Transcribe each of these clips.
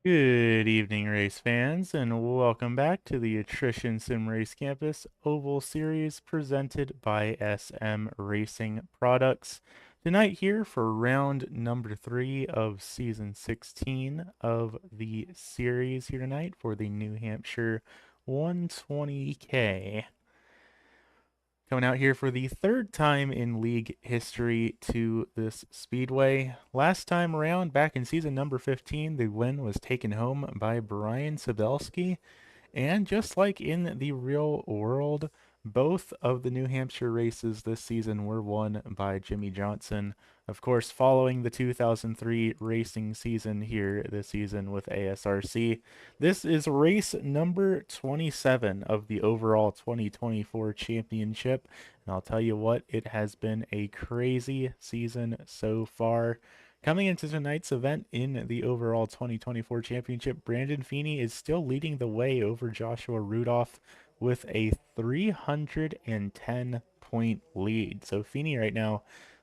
Good evening, race fans, and welcome back to the Attrition Sim Race Campus Oval Series presented by SM Racing Products. Tonight here for round number 3 of season 16 of the series here tonight for the New Hampshire 120K. Coming out here for the third time in league history to this speedway. Last time around, back in season number 15, the win was taken home by Brian Sabelski. And just like in the real world, both of the New Hampshire races this season were won by Jimmy Johnson. Of course, following the 2003 racing season here this season with ASRC. This is race number 27 of the overall 2024 championship. And I'll tell you what, it has been a crazy season so far. Coming into tonight's event in the overall 2024 championship, Brandon Feeney is still leading the way over Joshua Rudolph with a 310-point lead. So Feeney right now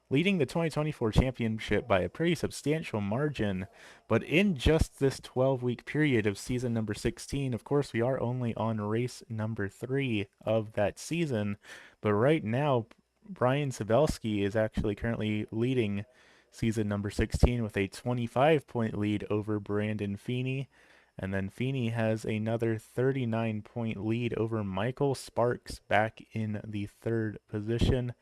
leading the 2024 championship by a pretty substantial margin. But in just this 12-week period of season number 16, of course, we are only on race number 3 of that season. But right now, Brian Sabelski is actually currently leading season number 16 with a 25-point lead over Brandon Feeney. And then Feeney has another 39-point lead over Michael Sparks back in the third position.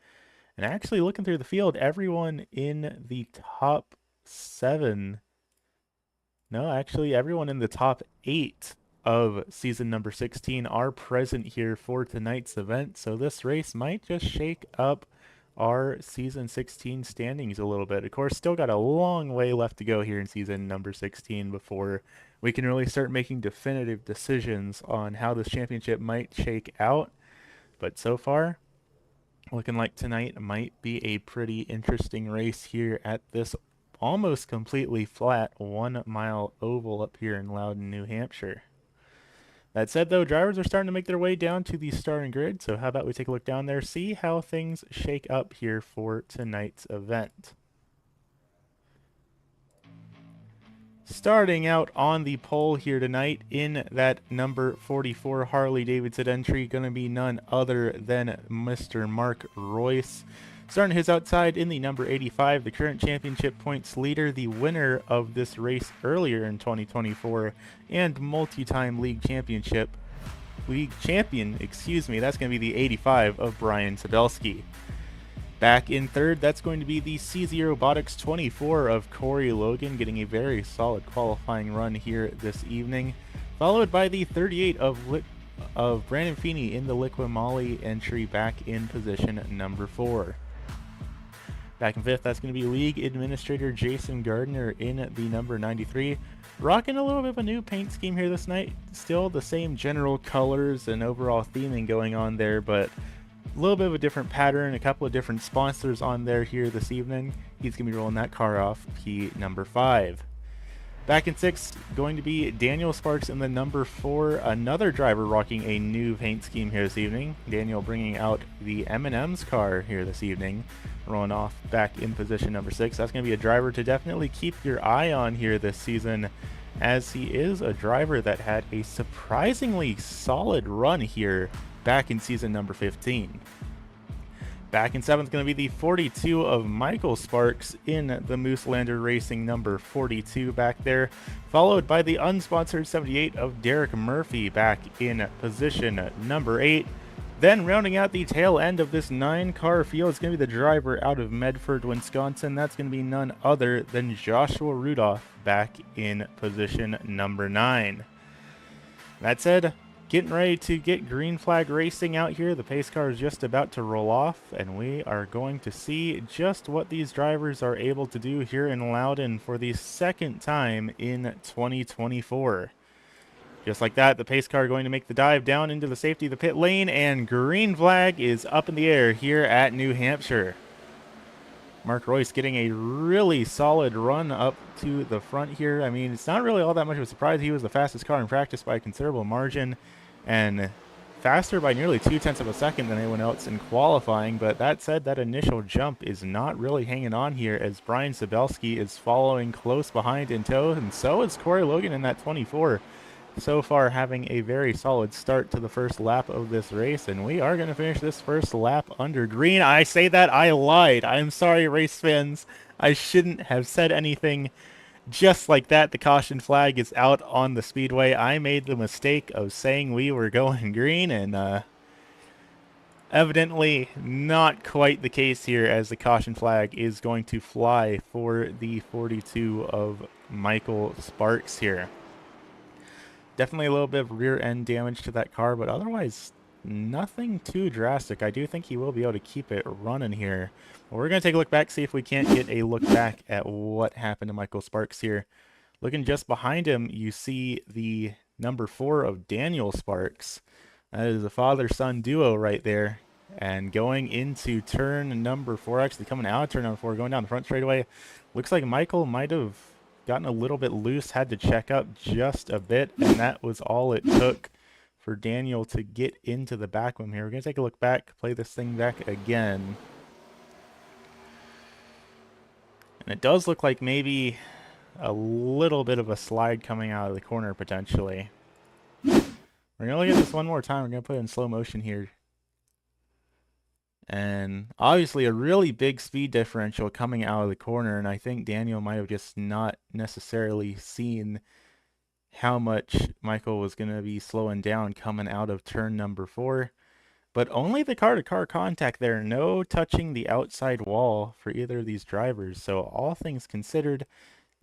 And actually looking through the field, everyone in the top 7, no, actually everyone in the top 8 of season number 16 are present here for tonight's event. So this race might just shake up our season 16 standings a little bit. Of course, still got a long way left to go here in season number 16 before we can really start making definitive decisions on how this championship might shake out. But so far, looking like tonight might be a pretty interesting race here at this almost completely flat 1-mile oval up here in Loudon, New Hampshire. That said, though, drivers are starting to make their way down to the starting grid, so how about we take a look down there, see how things shake up here for tonight's event. Starting out on the pole here tonight in that number 44 Harley-Davidson entry, going to be none other than Mr. Mark Royce. Starting his outside in the number 85, the current championship points leader, the winner of this race earlier in 2024, and multi-time league champion, that's going to be the 85 of Brian Sabelski. Back in third, that's going to be the CZ Robotics 24 of Corey Logan, getting a very solid qualifying run here this evening, followed by the 38 of Brandon Feeney in the Liqui Moly entry back in position number 4. Back in fifth, that's going to be League Administrator Jason Gardner in the number 93. Rocking a little bit of a new paint scheme here this night. Still the same general colors and overall theming going on there, but a little bit of a different pattern, a couple of different sponsors on there here this evening. He's going to be rolling that car off P number 5. Back in sixth, going to be Daniel Sparks in the number 4, another driver rocking a new paint scheme here this evening. Daniel bringing out the M&M's car here this evening, rolling off back in position number 6. That's going to be a driver to definitely keep your eye on here this season, as he is a driver that had a surprisingly solid run here back in season number 15. Back in 7th, going to be the 42 of Michael Sparks in the Mooselander Racing number 42 back there, followed by the unsponsored 78 of Derek Murphy back in position number 8. Then rounding out the tail end of this 9-car field is going to be the driver out of Medford, Wisconsin. That's going to be none other than Joshua Rudolph back in position number 9. That said, getting ready to get green flag racing out here. The pace car is just about to roll off, and we are going to see just what these drivers are able to do here in Loudon for the second time in 2024. Just like that, the pace car going to make the dive down into the safety of the pit lane, and green flag is up in the air here at New Hampshire. Mark Royce getting a really solid run up to the front here. I mean, it's not really all that much of a surprise. He was the fastest car in practice by a considerable margin, and faster by nearly 0.2 of a second than anyone else in qualifying, but that said, that initial jump is not really hanging on here as Brian Sabelski is following close behind in tow, and so is Corey Logan in that 24. So far having a very solid start to the first lap of this race, and we are going to finish this first lap under green. I say that, I lied. I'm sorry, race fans. I shouldn't have said anything. Just like that, the caution flag is out on the speedway. I made the mistake of saying we were going green, and evidently not quite the case here, as the caution flag is going to fly for the 42 of Michael Sparks here. Definitely a little bit of rear end damage to that car, but otherwise nothing too drastic. I do think he will be able to keep it running here. Well, we're going to take a look back, see if we can't get a look back at what happened to Michael Sparks here. Looking just behind him, you see the number 4 of Daniel Sparks. That is a father-son duo right there. And going into turn number 4, actually coming out of turn number 4, going down the front straightaway, looks like Michael might have gotten a little bit loose, had to check up just a bit, and that was all it took for Daniel to get into the back of him here. We're going to take a look back, play this thing back again. And it does look like maybe a little bit of a slide coming out of the corner potentially. We're going to look at this one more time. We're going to put it in slow motion here. And obviously a really big speed differential coming out of the corner, and I think Daniel might have just not necessarily seen how much Michael was going to be slowing down coming out of turn number 4. But only the car-to-car contact there, no touching the outside wall for either of these drivers. So all things considered,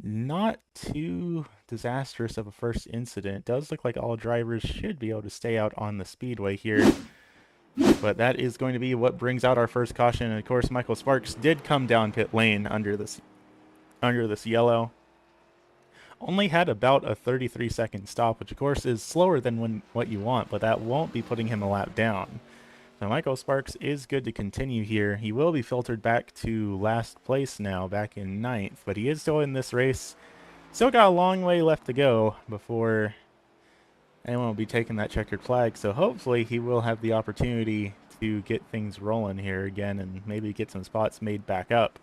not too disastrous of a first incident. It does look like all drivers should be able to stay out on the speedway here. But that is going to be what brings out our first caution. And of course, Michael Sparks did come down pit lane under this yellow. Only had about a 33-second stop, which of course is slower than what you want, but that won't be putting him a lap down. So Michael Sparks is good to continue here. He will be filtered back to last place now, back in 9th, but he is still in this race. Still got a long way left to go before anyone will be taking that checkered flag, so hopefully he will have the opportunity to get things rolling here again and maybe get some spots made back up.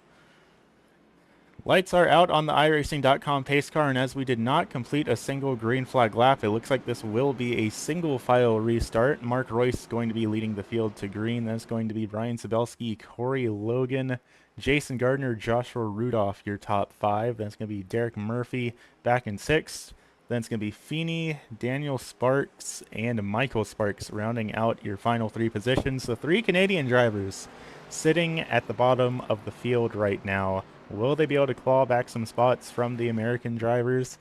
Lights are out on the iRacing.com pace car, and as we did not complete a single green flag lap, it looks like this will be a single file restart. Mark Royce is going to be leading the field to green. That's going to be Brian Sabelski, Corey Logan, Jason Gardner, Joshua Rudolph, your top 5. That's going to be Derek Murphy back in 6th. Then it's going to be Feeney, Daniel Sparks, and Michael Sparks rounding out your final 3 positions. The 3 Canadian drivers sitting at the bottom of the field right now. Will they be able to claw back some spots from the American drivers?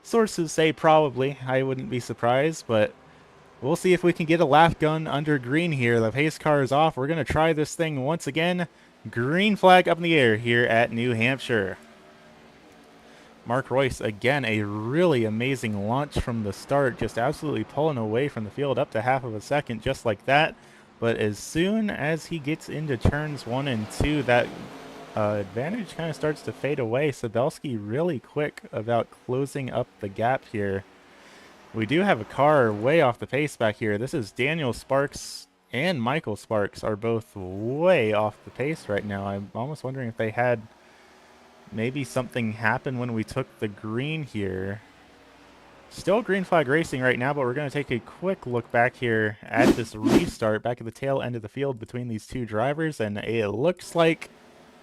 Sources say probably. I wouldn't be surprised, but we'll see if we can get a lap gun under green here. The pace car is off. We're going to try this thing once again. Green flag up in the air here at New Hampshire. Mark Royce, again, a really amazing launch from the start, just absolutely pulling away from the field up to half of a second, just like that. But as soon as he gets into turns 1 and 2, that advantage kind of starts to fade away. Sabelski really quick about closing up the gap here. We do have a car way off the pace back here. This is Daniel Sparks and Michael Sparks are both way off the pace right now. I'm almost wondering if they had maybe something happen when we took the green here. Still green flag racing right now, but we're going to take a quick look back here at this restart back at the tail end of the field between these 2 drivers, and it looks like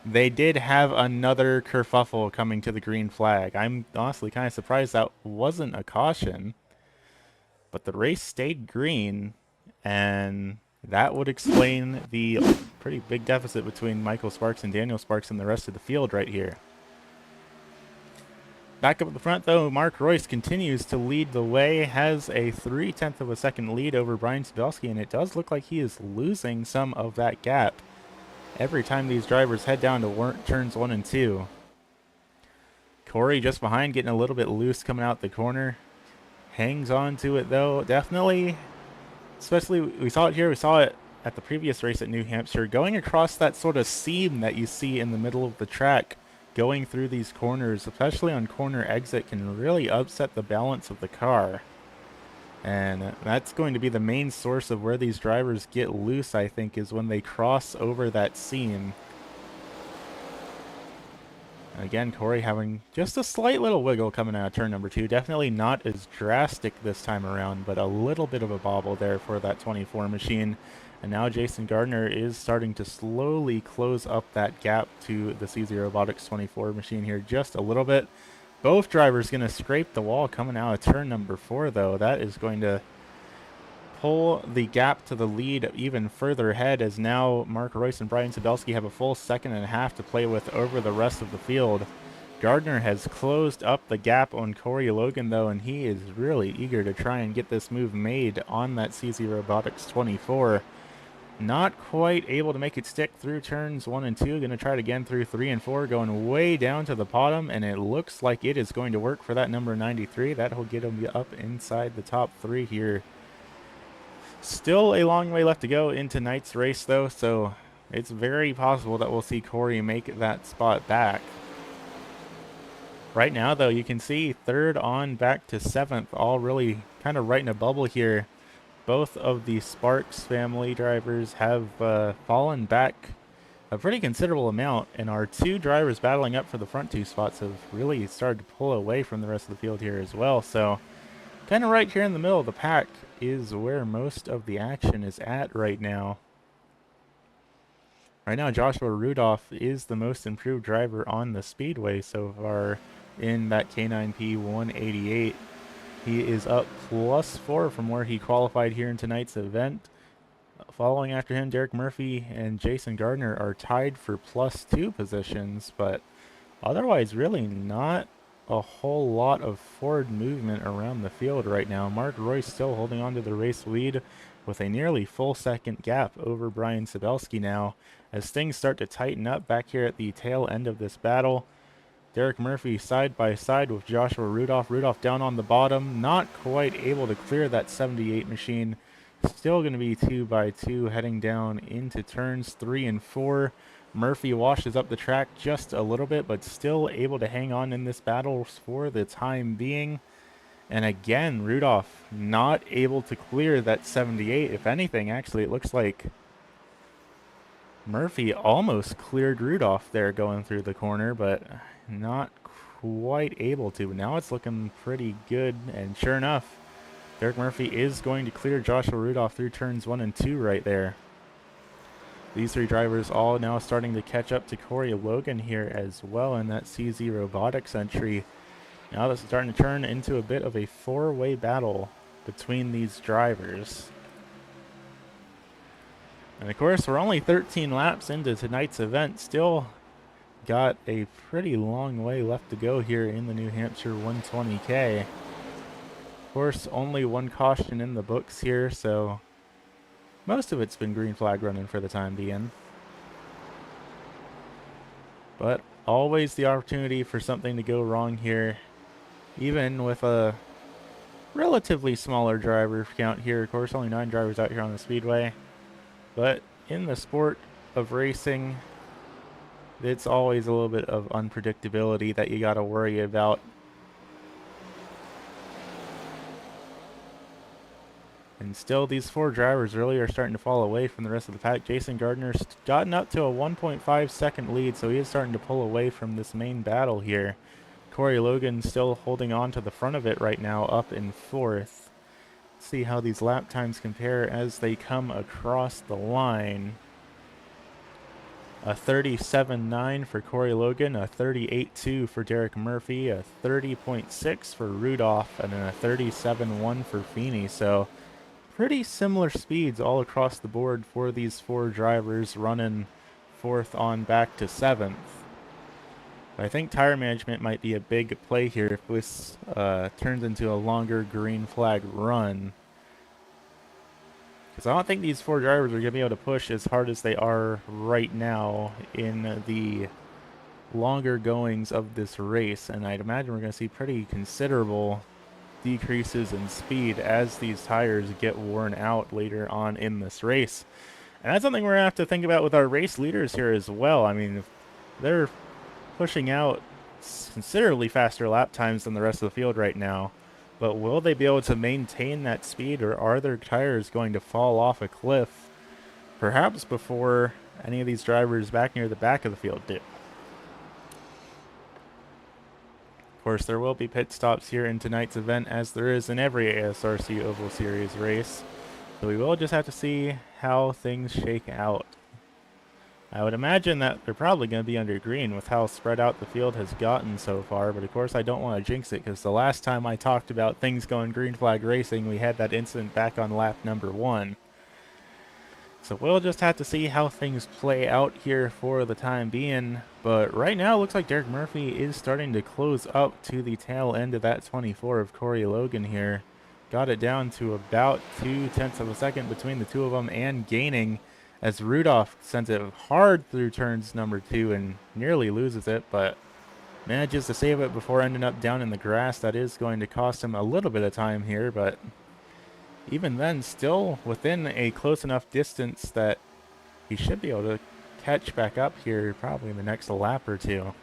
they did have another kerfuffle coming to the green flag. I'm honestly kind of surprised that wasn't a caution, but the race stayed green, and that would explain the pretty big deficit between Michael Sparks and Daniel Sparks and the rest of the field right here. Back up at the front, though, Mark Royce continues to lead the way, has a 0.3 of a second lead over Brian Sabelski, and it does look like he is losing some of that gap every time these drivers head down to turns 1 and 2. Corey just behind, getting a little bit loose coming out the corner. Hangs on to it, though. Definitely, especially, we saw it here, we saw it at the previous race at New Hampshire, going across that sort of seam that you see in the middle of the track. Going through these corners, especially on corner exit, can really upset the balance of the car. And that's going to be the main source of where these drivers get loose, I think, is when they cross over that seam. Again, Corey having just a slight little wiggle coming out of turn number 2. Definitely not as drastic this time around, but a little bit of a bobble there for that 24 machine. And now Jason Gardner is starting to slowly close up that gap to the CZ Robotics 24 machine here just a little bit. Both drivers going to scrape the wall coming out of turn number 4, though. That is going to pull the gap to the lead even further ahead, as now Mark Royce and Brian Sabelski have a full second and a half to play with over the rest of the field. Gardner has closed up the gap on Corey Logan, though, and he is really eager to try and get this move made on that CZ Robotics 24. Not quite able to make it stick through turns 1 and 2. Going to try it again through 3 and 4, going way down to the bottom, and it looks like it is going to work for that number 93. That'll get him up inside the top 3 here. Still a long way left to go in tonight's race, though, so it's very possible that we'll see Corey make that spot back. Right now, though, you can see 3rd on back to 7th, all really kind of right in a bubble here. Both of the Sparks family drivers have fallen back a pretty considerable amount, and our 2 drivers battling up for the front 2 spots have really started to pull away from the rest of the field here as well. So kind of right here in the middle of the pack is where most of the action is at right now. Right now, Joshua Rudolph is the most improved driver on the speedway so far in that K9P 188. He is up +4 from where he qualified here in tonight's event. Following after him, Derek Murphy and Jason Gardner are tied for +2 positions, but otherwise really not a whole lot of forward movement around the field right now. Mark Royce still holding on to the race lead with a nearly full second gap over Brian Sabelski now, as things start to tighten up back here at the tail end of this battle. Derek Murphy side by side with Joshua Rudolph. Rudolph down on the bottom, not quite able to clear that 78 machine. Still going to be 2 by 2 heading down into turns 3 and 4. Murphy washes up the track just a little bit, but still able to hang on in this battle for the time being. And again, Rudolph not able to clear that 78. If anything, actually, it looks like Murphy almost cleared Rudolph there going through the corner, but not quite able to. But now it's looking pretty good, and sure enough, Derek Murphy is going to clear Joshua Rudolph through turns 1 and 2 right there. These 3 drivers all now starting to catch up to Corey Logan here as well in that CZ Robotics entry. Now this is starting to turn into a bit of a 4-way battle between these drivers. And of course, we're only 13 laps into tonight's event. Still got a pretty long way left to go here in the New Hampshire 120K. Of course, only 1 caution in the books here, so most of it's been green flag running for the time being. But always the opportunity for something to go wrong here, even with a relatively smaller driver count here. Of course, only 9 drivers out here on the speedway. But in the sport of racing, it's always a little bit of unpredictability that you got to worry about. And still, these 4 drivers really are starting to fall away from the rest of the pack. Jason Gardner's gotten up to a 1.5 second lead, so he is starting to pull away from this main battle here. Corey Logan still holding on to the front of it right now, up in 4th. Let's see how these lap times compare as they come across the line. A 37.9 for Corey Logan, a 38.2 for Derek Murphy, a 30.6 for Rudolph, and then a 37.1 for Feeney. So pretty similar speeds all across the board for these 4 drivers running 4th on back to 7th. But I think tire management might be a big play here if this turns into a longer green flag run. Because I don't think these 4 drivers are going to be able to push as hard as they are right now in the longer goings of this race. And I'd imagine we're going to see pretty considerable decreases in speed as these tires get worn out later on in this race. And that's something we're going to have to think about with our race leaders here as well. I mean, if they're pushing out considerably faster lap times than the rest of the field right now, But will they be able to maintain that speed, or are their tires going to fall off a cliff, perhaps before any of these drivers back near the back of the field do? Of course, there will be pit stops here in tonight's event, as there is in every ASRC Oval Series race. So we will just have to see how things shake out. I would imagine that they're probably going to be under green with how spread out the field has gotten so far, but of course I don't want to jinx it, because the last time I talked about things going green flag racing, we had that incident back on lap number 1. So we'll just have to see how things play out here for the time being, but right now it looks like Derek Murphy is starting to close up to the tail end of that 24 of Corey Logan here. Got it down to about 0.2 of a second between the two of them, and gaining as Rudolph sends it hard through turns number 2 and nearly loses it, but manages to save it before ending up down in the grass. That is going to cost him a little bit of time here, but even then, still within a close enough distance that he should be able to catch back up here probably in the next lap or two.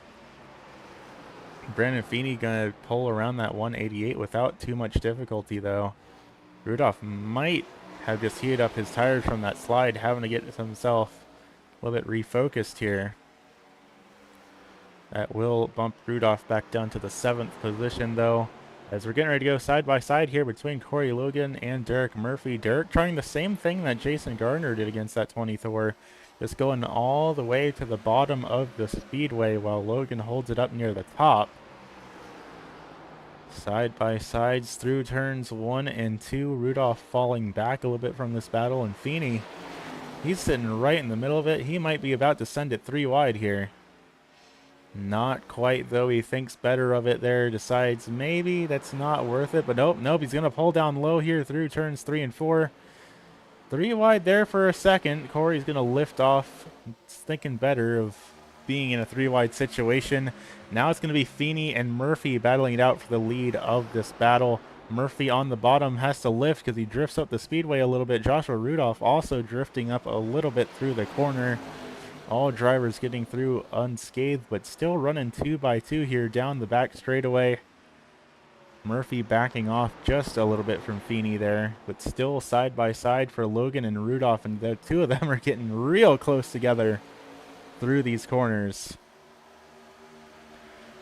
Brandon Feeney going to pull around that 188 without too much difficulty, though. Rudolph might have just heated up his tires from that slide, having to get himself a little bit refocused here. That will bump Rudolph back down to the 7th position, though, as we're getting ready to go side by side here between Corey Logan and Derek Murphy. Derek trying the same thing that Jason Gardner did against that 24, just going all the way to the bottom of the speedway while Logan holds it up near the top. Side by sides through turns 1 and 2. Rudolph falling back a little bit from this battle, and Feeney, he's sitting right in the middle of it. He might be about to send it 3 wide here. Not quite, though. He thinks better of it there, decides maybe that's not worth it, but nope, he's going to pull down low here through turns 3 and 4. 3 wide there for a second. Corey's going to lift off. It's thinking better of being in a 3 wide situation. Now it's going to be Feeney and Murphy battling it out for the lead of this battle. Murphy on the bottom has to lift because he drifts up the speedway a little bit. Joshua Rudolph also drifting up a little bit through the corner. All drivers getting through unscathed, but still running 2 by 2 here down the back straightaway. Murphy backing off just a little bit from Feeney there, but still side by side for Logan and Rudolph, and the two of them are getting real close together through these corners.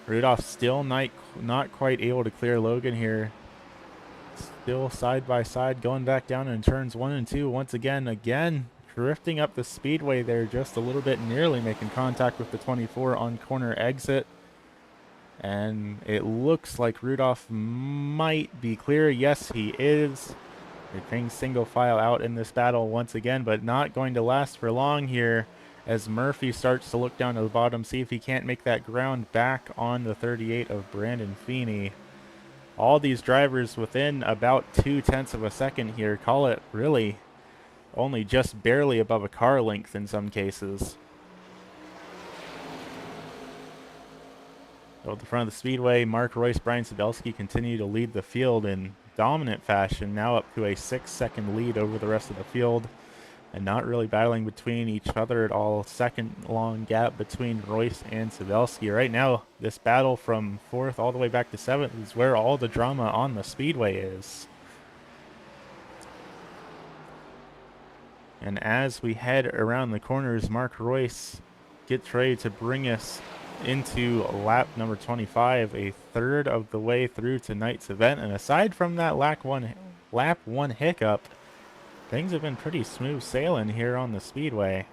Rudolph still not quite able to clear Logan here. Still side by side, going back down in turns 1 and 2 once again drifting up the speedway there just a little bit, nearly making contact with the 24 on corner exit. And it looks like Rudolph might be clear. Yes, he is. They're single file out in this battle once again, but not going to last for long here as Murphy starts to look down to the bottom, see if he can't make that ground back on the 38 of Brandon Feeney. All these drivers within about 0.2 of a second here. Call it really only just barely above a car length in some cases. So at the front of the speedway, Mark Royce, Brian Sadelsky continue to lead the field in dominant fashion, now up to a 6-second lead over the rest of the field, and not really battling between each other at all. Second long gap between Royce and Sadelsky. Right now, this battle from 4th all the way back to 7th is where all the drama on the speedway is. And as we head around the corners, Mark Royce gets ready to bring us into lap number 25, a third of the way through tonight's event. And aside from that lap one hiccup, things have been pretty smooth sailing here on the speedway.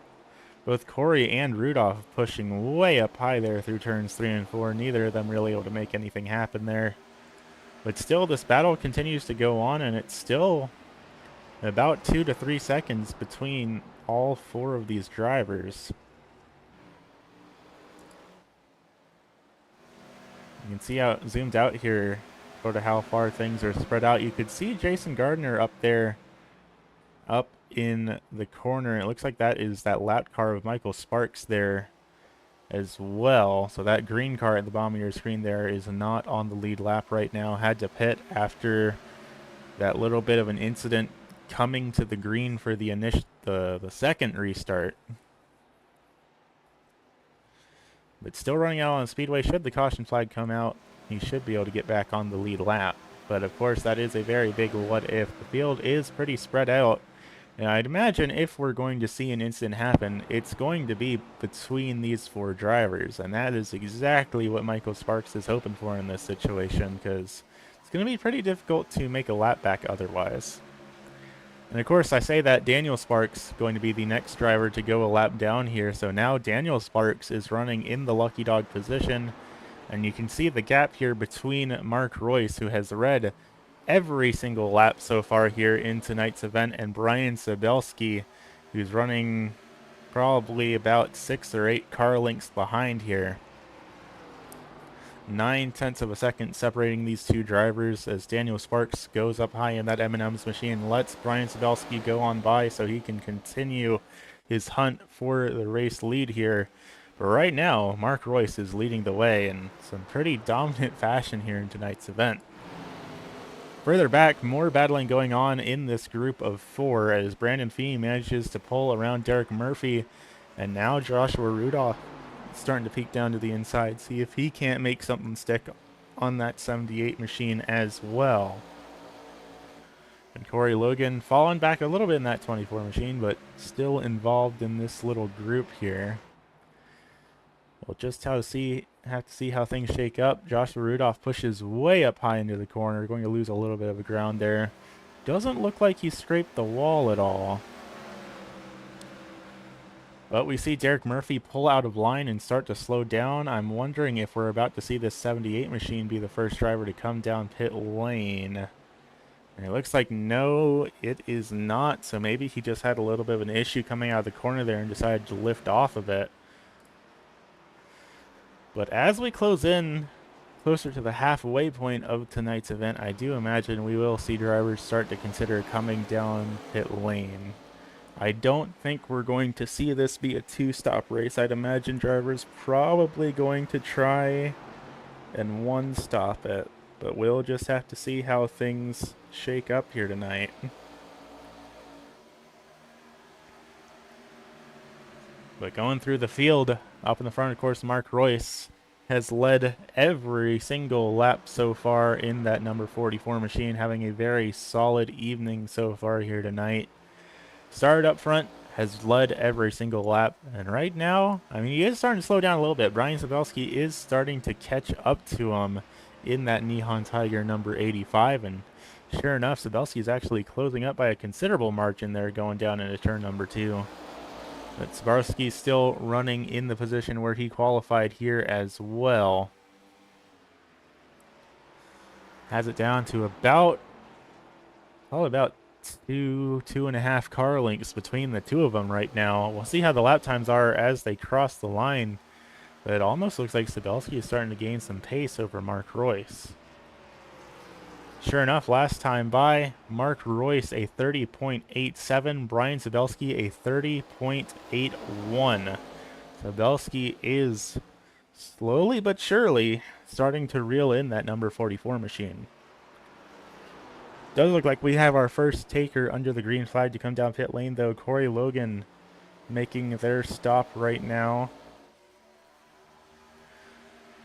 Both Corey and Rudolph pushing way up high there through turns 3 and 4. Neither of them really able to make anything happen there. But still, this battle continues to go on, and it's still about 2 to 3 seconds between all 4 of these drivers. You can see how it zoomed out here, sort of how far things are spread out. You could see Jason Gardner up there, up in the corner. It looks like that is that lap car of Michael Sparks there as well. So that green car at the bottom of your screen there is not on the lead lap right now. Had to pit after that little bit of an incident coming to the green for the second restart. But still running out on the speedway. Should the caution flag come out, he should be able to get back on the lead lap. but of course that is a very big what if. The field is pretty spread out, and I'd imagine if we're going to see an incident happen, it's going to be between these 4 drivers, and that is exactly what Michael Sparks is hoping for in this situation, because it's going to be pretty difficult to make a lap back otherwise. And of course, I say that Daniel Sparks going to be the next driver to go a lap down here, so now Daniel Sparks is running in the lucky dog position, and you can see the gap here between Mark Royce, who has led every single lap so far here in tonight's event, and Brian Sabelski, who's running probably about 6 or 8 car lengths behind here. 9/10 of a second separating these 2 drivers as Daniel Sparks goes up high in that M&M's machine, lets Brian Sabelski go on by so he can continue his hunt for the race lead here. But right now, Mark Royce is leading the way in some pretty dominant fashion here in tonight's event. Further back, more battling going on in this group of 4 as Brandon Fee manages to pull around Derek Murphy, and now Joshua Rudolph starting to peek down to the inside, see if he can't make something stick on that 78 machine as well. And Corey Logan falling back a little bit in that 24 machine, but still involved in this little group here. We'll just have to see how things shake up. Joshua Rudolph pushes way up high into the corner, going to lose a little bit of the ground there. Doesn't look like he scraped the wall at all. But we see Derek Murphy pull out of line and start to slow down. I'm wondering if we're about to see this 78 machine be the first driver to come down pit lane. And it looks like no, it is not. So maybe he just had a little bit of an issue coming out of the corner there and decided to lift off a bit. But as we close in closer to the halfway point of tonight's event, I do imagine we will see drivers start to consider coming down pit lane. I don't think we're going to see this be a 2-stop race. I'd imagine drivers probably going to try and 1-stop it, but we'll just have to see how things shake up here tonight. But going through the field, up in the front, of course, Mark Royce has led every single lap so far in that number 44 machine, having a very solid evening so far here tonight. Started up front, has led every single lap, and right now, I mean, he is starting to slow down a little bit. Brian Sabelski is starting to catch up to him in that Nihon Tiger number 85, and sure enough, Sabelski is actually closing up by a considerable margin there going down into turn number 2. But Sabelski's still running in the position where he qualified here as well. Has it down to probably about 2.5 car lengths between the 2 of them right now. We'll see how the lap times are as they cross the line, but it almost looks like Sabelski is starting to gain some pace over Mark Royce. Sure enough, last time by, Mark Royce a 30.87, Brian Sabelski a 30.81. Sabelski is slowly but surely starting to reel in that number 44 machine. Does look like we have our first taker under the green flag to come down pit lane, though. Corey Logan making their stop right now.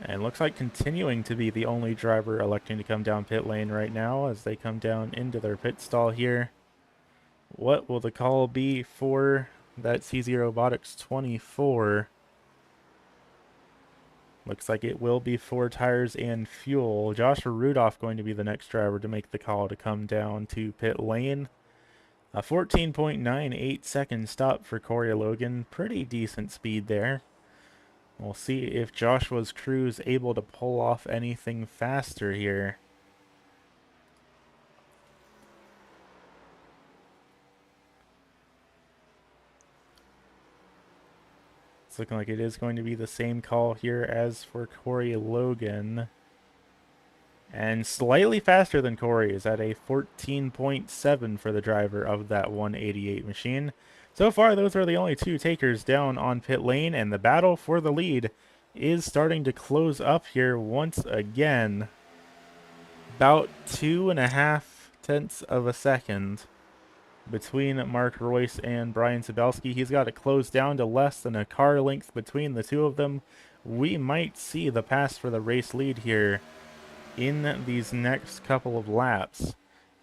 And looks like continuing to be the only driver electing to come down pit lane right now as they come down into their pit stall here. What will the call be for that CZ Robotics 24? Looks like it will be 4 tires and fuel. Joshua Rudolph going to be the next driver to make the call to come down to pit lane. A 14.98 second stop for Corey Logan. Pretty decent speed there. We'll see if Joshua's crew is able to pull off anything faster here. It's looking like it is going to be the same call here as for Corey Logan. And slightly faster than Corey is at a 14.7 for the driver of that 188 machine. So far, those are the only 2 takers down on pit lane, and the battle for the lead is starting to close up here once again. About 2.5 of a second between Mark Royce and Brian Sabelski. He's got it closed down to less than a car length between the 2 of them. We might see the pass for the race lead here in these next couple of laps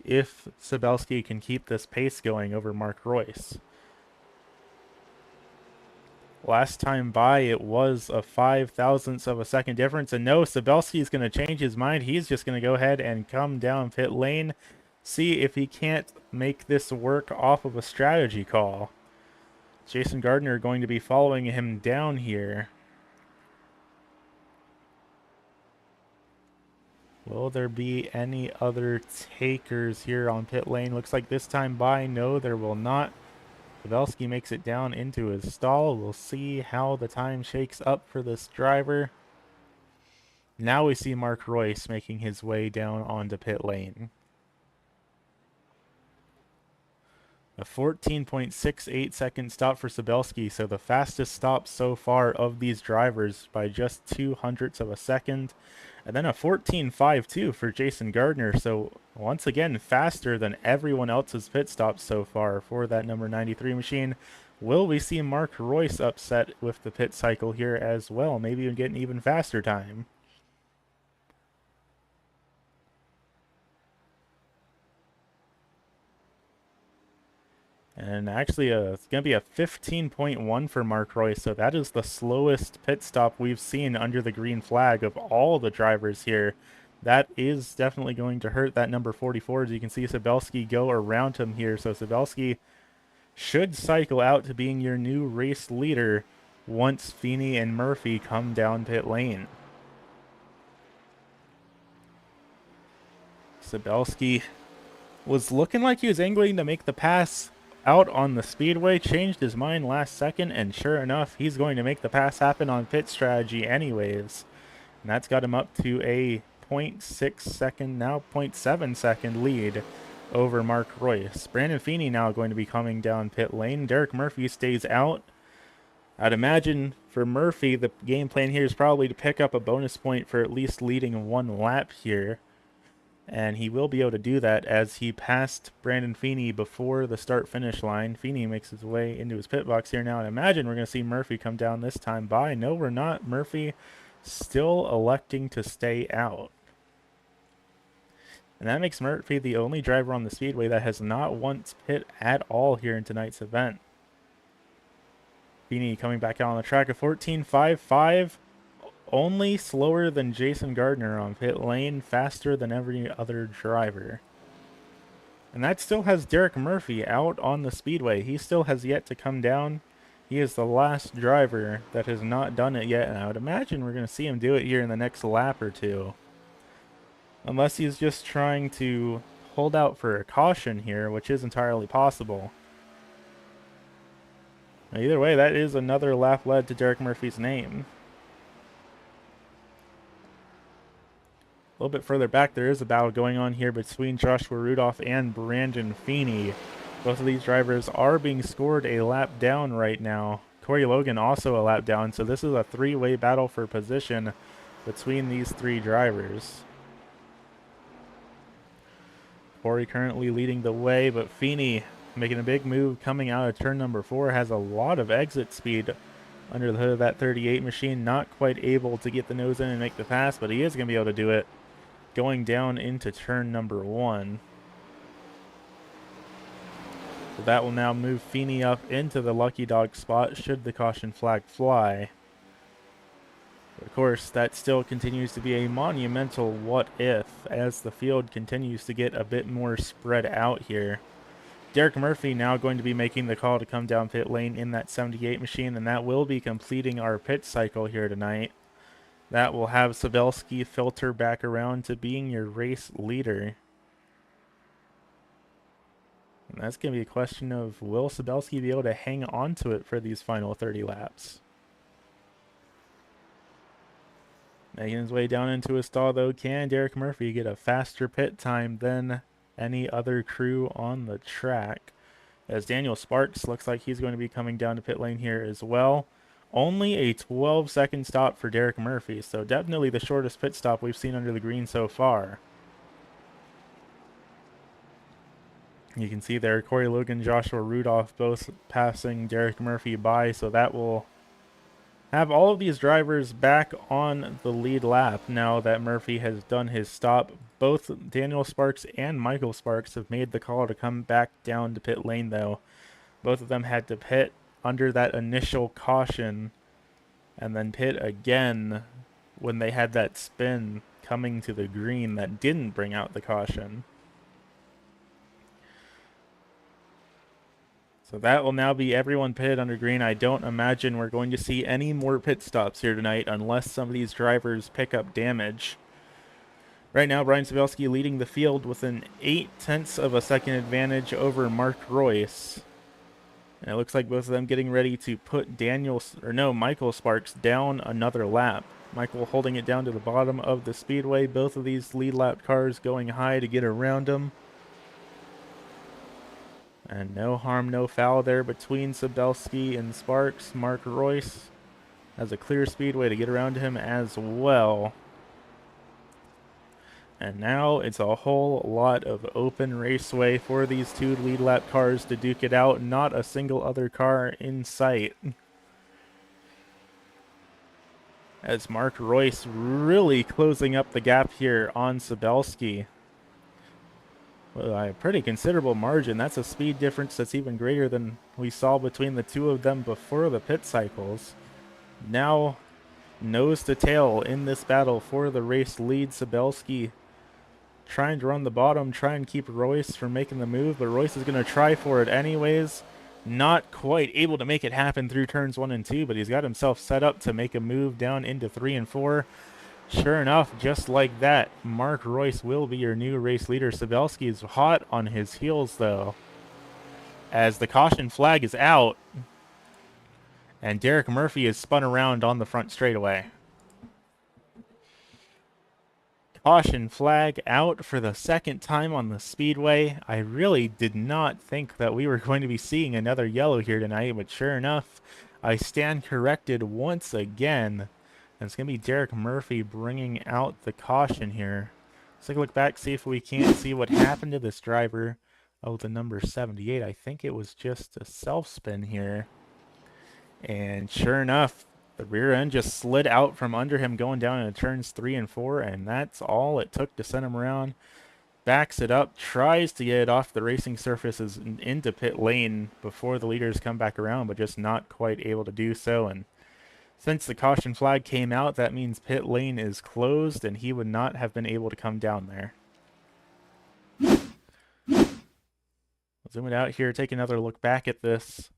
if Sabelski can keep this pace going over Mark Royce. Last time by, it was a 5,000ths of a second difference. And no, Sabelski is going to change his mind. He's just going to go ahead and come down pit lane, see if he can't make this work off of a strategy call. Jason Gardner going to be following him down here. Will there be any other takers here on pit lane? Looks like this time by, no, there will not. Pavelski makes it down into his stall. We'll see how the time shakes up for this driver. Now we see Mark Royce making his way down onto pit lane. A 14.68 second stop for Sabelski, so the fastest stop so far of these drivers by just 0.02 of a second. And then a 14.52 for Jason Gardner, so once again faster than everyone else's pit stops so far for that number 93 machine. Will we see Mark Royce upset with the pit cycle here as well? Maybe get an even faster time. And actually, it's going to be a 15.1 for Mark Royce, so that is the slowest pit stop we've seen under the green flag of all the drivers here. That is definitely going to hurt that number 44, as you can see Sabelski go around him here. So Sabelski should cycle out to being your new race leader once Feeney and Murphy come down pit lane. Sabelski was looking like he was angling to make the pass out on the speedway, changed his mind last second, and sure enough, he's going to make the pass happen on pit strategy anyways. And that's got him up to a 0.6 second, now 0.7 second lead over Mark Royce. Brandon Feeney now going to be coming down pit lane. Derek Murphy stays out. I'd imagine for Murphy, the game plan here is probably to pick up a bonus point for at least leading one lap here. And he will be able to do that as he passed Brandon Feeney before the start-finish line. Feeney makes his way into his pit box here now. And imagine we're going to see Murphy come down this time by. No, we're not. Murphy still electing to stay out. And that makes Murphy the only driver on the speedway that has not once pit at all here in tonight's event. Feeney coming back out on the track, a 14.55. Only slower than Jason Gardner on pit lane, faster than every other driver. And that still has Derek Murphy out on the speedway. He still has yet to come down. He is the last driver that has not done it yet, and I would imagine we're going to see him do it here in the next lap or two. Unless he's just trying to hold out for a caution here, which is entirely possible. Either way, that is another lap led to Derek Murphy's name. A little bit further back, there is a battle going on here between Joshua Rudolph and Brandon Feeney. Both of these drivers are being scored a lap down right now. Corey Logan also a lap down, so this is a three-way battle for position between these three drivers. Corey currently leading the way, but Feeney making a big move coming out of turn number 4, has a lot of exit speed under the hood of that 38 machine. Not quite able to get the nose in and make the pass, but he is going to be able to do it going down into turn number 1. So that will now move Feeney up into the lucky dog spot should the caution flag fly. But of course, that still continues to be a monumental what if as the field continues to get a bit more spread out here. Derek Murphy now going to be making the call to come down pit lane in that 78 machine, and that will be completing our pit cycle here tonight. That will have Sabelski filter back around to being your race leader. And that's going to be a question of, will Sabelski be able to hang on to it for these final 30 laps? Making his way down into a stall though, can Derek Murphy get a faster pit time than any other crew on the track? As Daniel Sparks looks like he's going to be coming down to pit lane here as well. Only a 12-second stop for Derek Murphy, so definitely the shortest pit stop we've seen under the green so far. You can see there Corey Logan, Joshua Rudolph both passing Derek Murphy by, so that will have all of these drivers back on the lead lap now that Murphy has done his stop. Both Daniel Sparks and Michael Sparks have made the call to come back down to pit lane, though. Both of them had to pit under that initial caution and then pit again when they had that spin coming to the green that didn't bring out the caution. So that will now be everyone pitted under green. I don't imagine we're going to see any more pit stops here tonight unless some of these drivers pick up damage. Right now, Brian Sabelski leading the field with an 0.8 of a second advantage over Mark Royce. And it looks like both of them getting ready to put Michael Sparks down another lap. Michael holding it down to the bottom of the speedway. Both of these lead lap cars going high to get around him. And no harm, no foul there between Sabelski and Sparks. Mark Royce has a clear speedway to get around him as well. And now it's a whole lot of open raceway for these two lead lap cars to duke it out. Not a single other car in sight. As Mark Royce really closing up the gap here on Sabelski. Well, a pretty considerable margin. That's a speed difference that's even greater than we saw between the two of them before the pit cycles. Now, nose to tail in this battle for the race lead. Sabelski trying to run the bottom, try and keep Royce from making the move, but Royce is going to try for it anyways. Not quite able to make it happen through turns 1 and 2, but he's got himself set up to make a move down into 3 and 4. Sure enough, just like that, Mark Royce will be your new race leader. Sabelski is hot on his heels, though, as the caution flag is out, and Derek Murphy is spun around on the front straightaway. Caution flag out for the second time on the speedway. I really did not think that we were going to be seeing another yellow here tonight, but sure enough, I stand corrected once again. And it's going to be Derek Murphy bringing out the caution here. Let's take a look back, see if we can't see what happened to this driver. Oh, the number 78. I think it was just a self-spin here. And sure enough, the rear end just slid out from under him going down into turns 3 and 4, and that's all it took to send him around. Backs it up, tries to get it off the racing surfaces into pit lane before the leaders come back around, but just not quite able to do so. And since the caution flag came out, that means pit lane is closed, and he would not have been able to come down there. I'll zoom it out here, take another look back at this.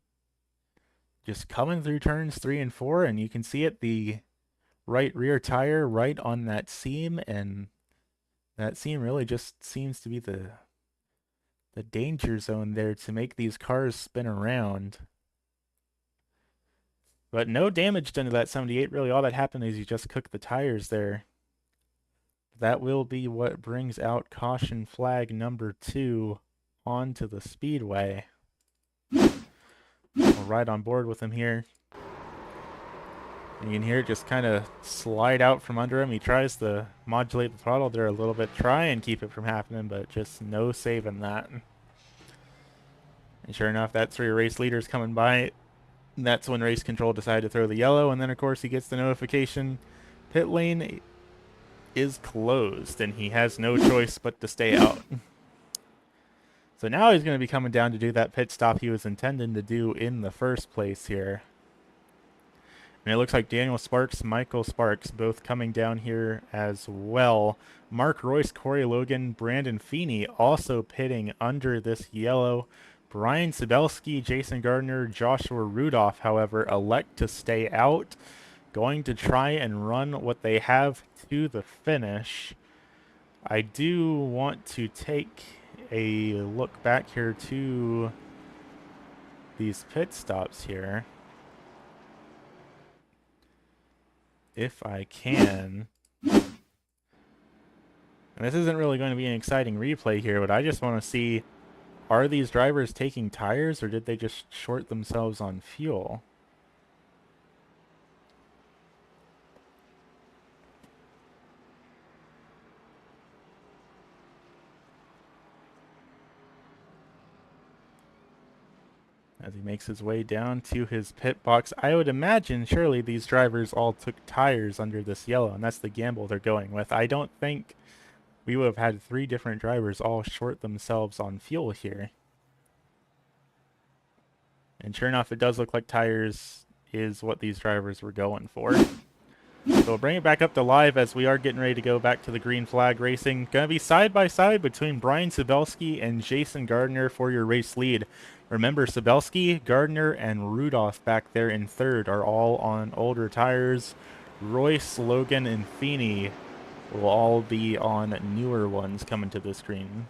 Just coming through turns 3 and 4, and you can see it, the right rear tire right on that seam, and that seam really just seems to be the danger zone there to make these cars spin around. But no damage done to that 78. Really, all that happened is you just cooked the tires there. That will be what brings out caution flag number 2 onto the speedway. We're right on board with him here. And you can hear it just kind of slide out from under him. He tries to modulate the throttle there a little bit, try and keep it from happening, but just no saving that. And sure enough, that's where your race leader's coming by. That's when race control decided to throw the yellow, and then of course he gets the notification pit lane is closed, and he has no choice but to stay out. So now he's going to be coming down to do that pit stop he was intending to do in the first place here. And it looks like Daniel Sparks, Michael Sparks, both coming down here as well. Mark Royce, Corey Logan, Brandon Feeney also pitting under this yellow. Brian Sabelski, Jason Gardner, Joshua Rudolph, however, elect to stay out. Going to try and run what they have to the finish. I do want to take a look back here to these pit stops here, if I can. And this isn't really going to be an exciting replay here, but I just want to see, are these drivers taking tires, or did they just short themselves on fuel? as he makes his way down to his pit box. I would imagine surely these drivers all took tires under this yellow, and that's the gamble they're going with. I don't think we would have had 3 different drivers all short themselves on fuel here. And sure enough, it does look like tires is what these drivers were going for. So we'll bring it back up to live as we are getting ready to go back to the green flag racing. Going to be side by side between Brian Sabelski and Jason Gardner for your race lead. Remember, Sabelski, Gardner, and Rudolph back there in third are all on older tires. Royce, Logan, and Feeney will all be on newer ones coming to the screen.